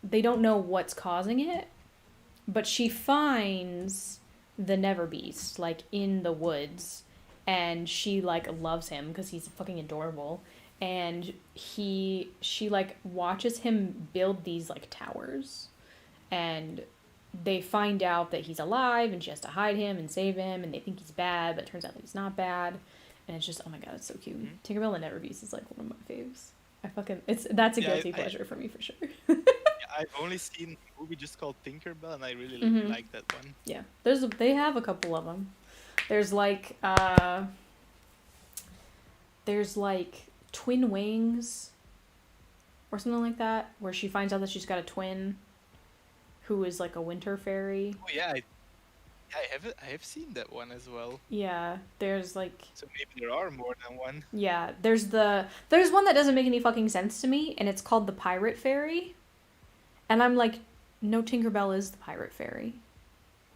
they don't know what's causing it, but she finds the Never Beast like in the woods, and she like loves him because he's fucking adorable, and she like watches him build these like towers, and they find out that he's alive, and she has to hide him and save him, and they think he's bad, but it turns out that he's not bad, and it's just, oh my god, it's so cute. Mm-hmm. Tinkerbell and Never Beast is like one of my faves. That's a guilty pleasure for me for sure. I've only seen a movie just called Tinkerbell, and I really like that one. Yeah, they have a couple of them. There's like Twin Wings or something like that, where she finds out that she's got a twin who is like a winter fairy. Oh yeah, I have seen that one as well. Yeah, there's like, so maybe there are more than one. Yeah, there's one that doesn't make any fucking sense to me, and it's called the Pirate Fairy. And I'm like, no, Tinkerbell is the Pirate Fairy.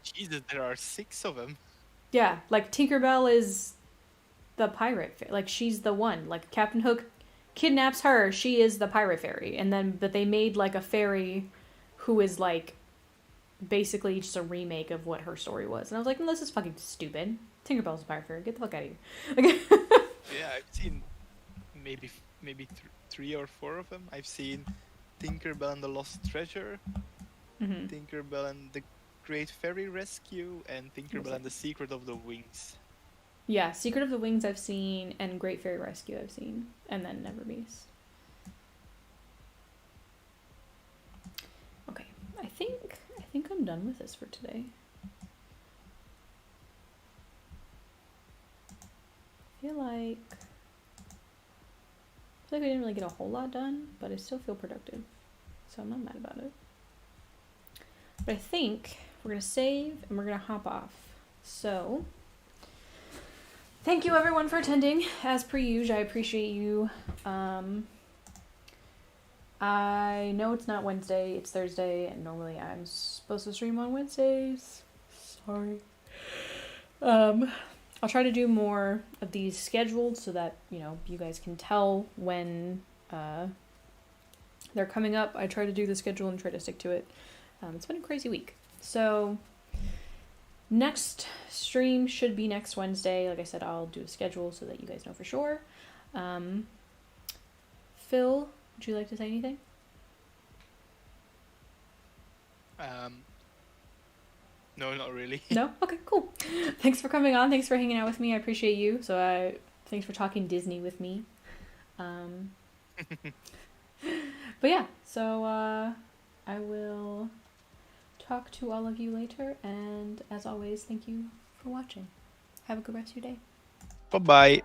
Jesus, there are 6 of them. Yeah, like Tinkerbell is the pirate fairy. Like, she's the one. Like, Captain Hook kidnaps her. She is the pirate fairy. And then, but they made like a fairy who is like basically just a remake of what her story was. And I was like, no, this is fucking stupid. Tinkerbell's a pirate fairy. Get the fuck out of here. Okay. Yeah, I've seen maybe 3 or 4 of them. I've seen Tinkerbell and the Lost Treasure, Tinkerbell and the Great Fairy Rescue, and Tinkerbell and the Secret of the Wings. Yeah, Secret of the Wings I've seen, and Great Fairy Rescue I've seen, and then Never Beast. Okay, I think I'm done with this for today. I feel like we didn't really get a whole lot done, but I still feel productive, so I'm not mad about it. But I think we're gonna save and we're gonna hop off. So, thank you everyone for attending. As per usual, I appreciate you. I know it's not Wednesday, it's Thursday, and normally I'm supposed to stream on Wednesdays. Sorry. I'll try to do more of these scheduled so that, you know, you guys can tell when they're coming up. I try to do the schedule and try to stick to it. It's been a crazy week. So next stream should be next Wednesday. Like I said, I'll do a schedule so that you guys know for sure. Phil, would you like to say anything? No, not really. No? Okay, cool. Thanks for coming on. Thanks for hanging out with me. I appreciate you. Thanks for talking Disney with me. But yeah, so I will talk to all of you later. And as always, thank you for watching. Have a good rest of your day. Bye-bye.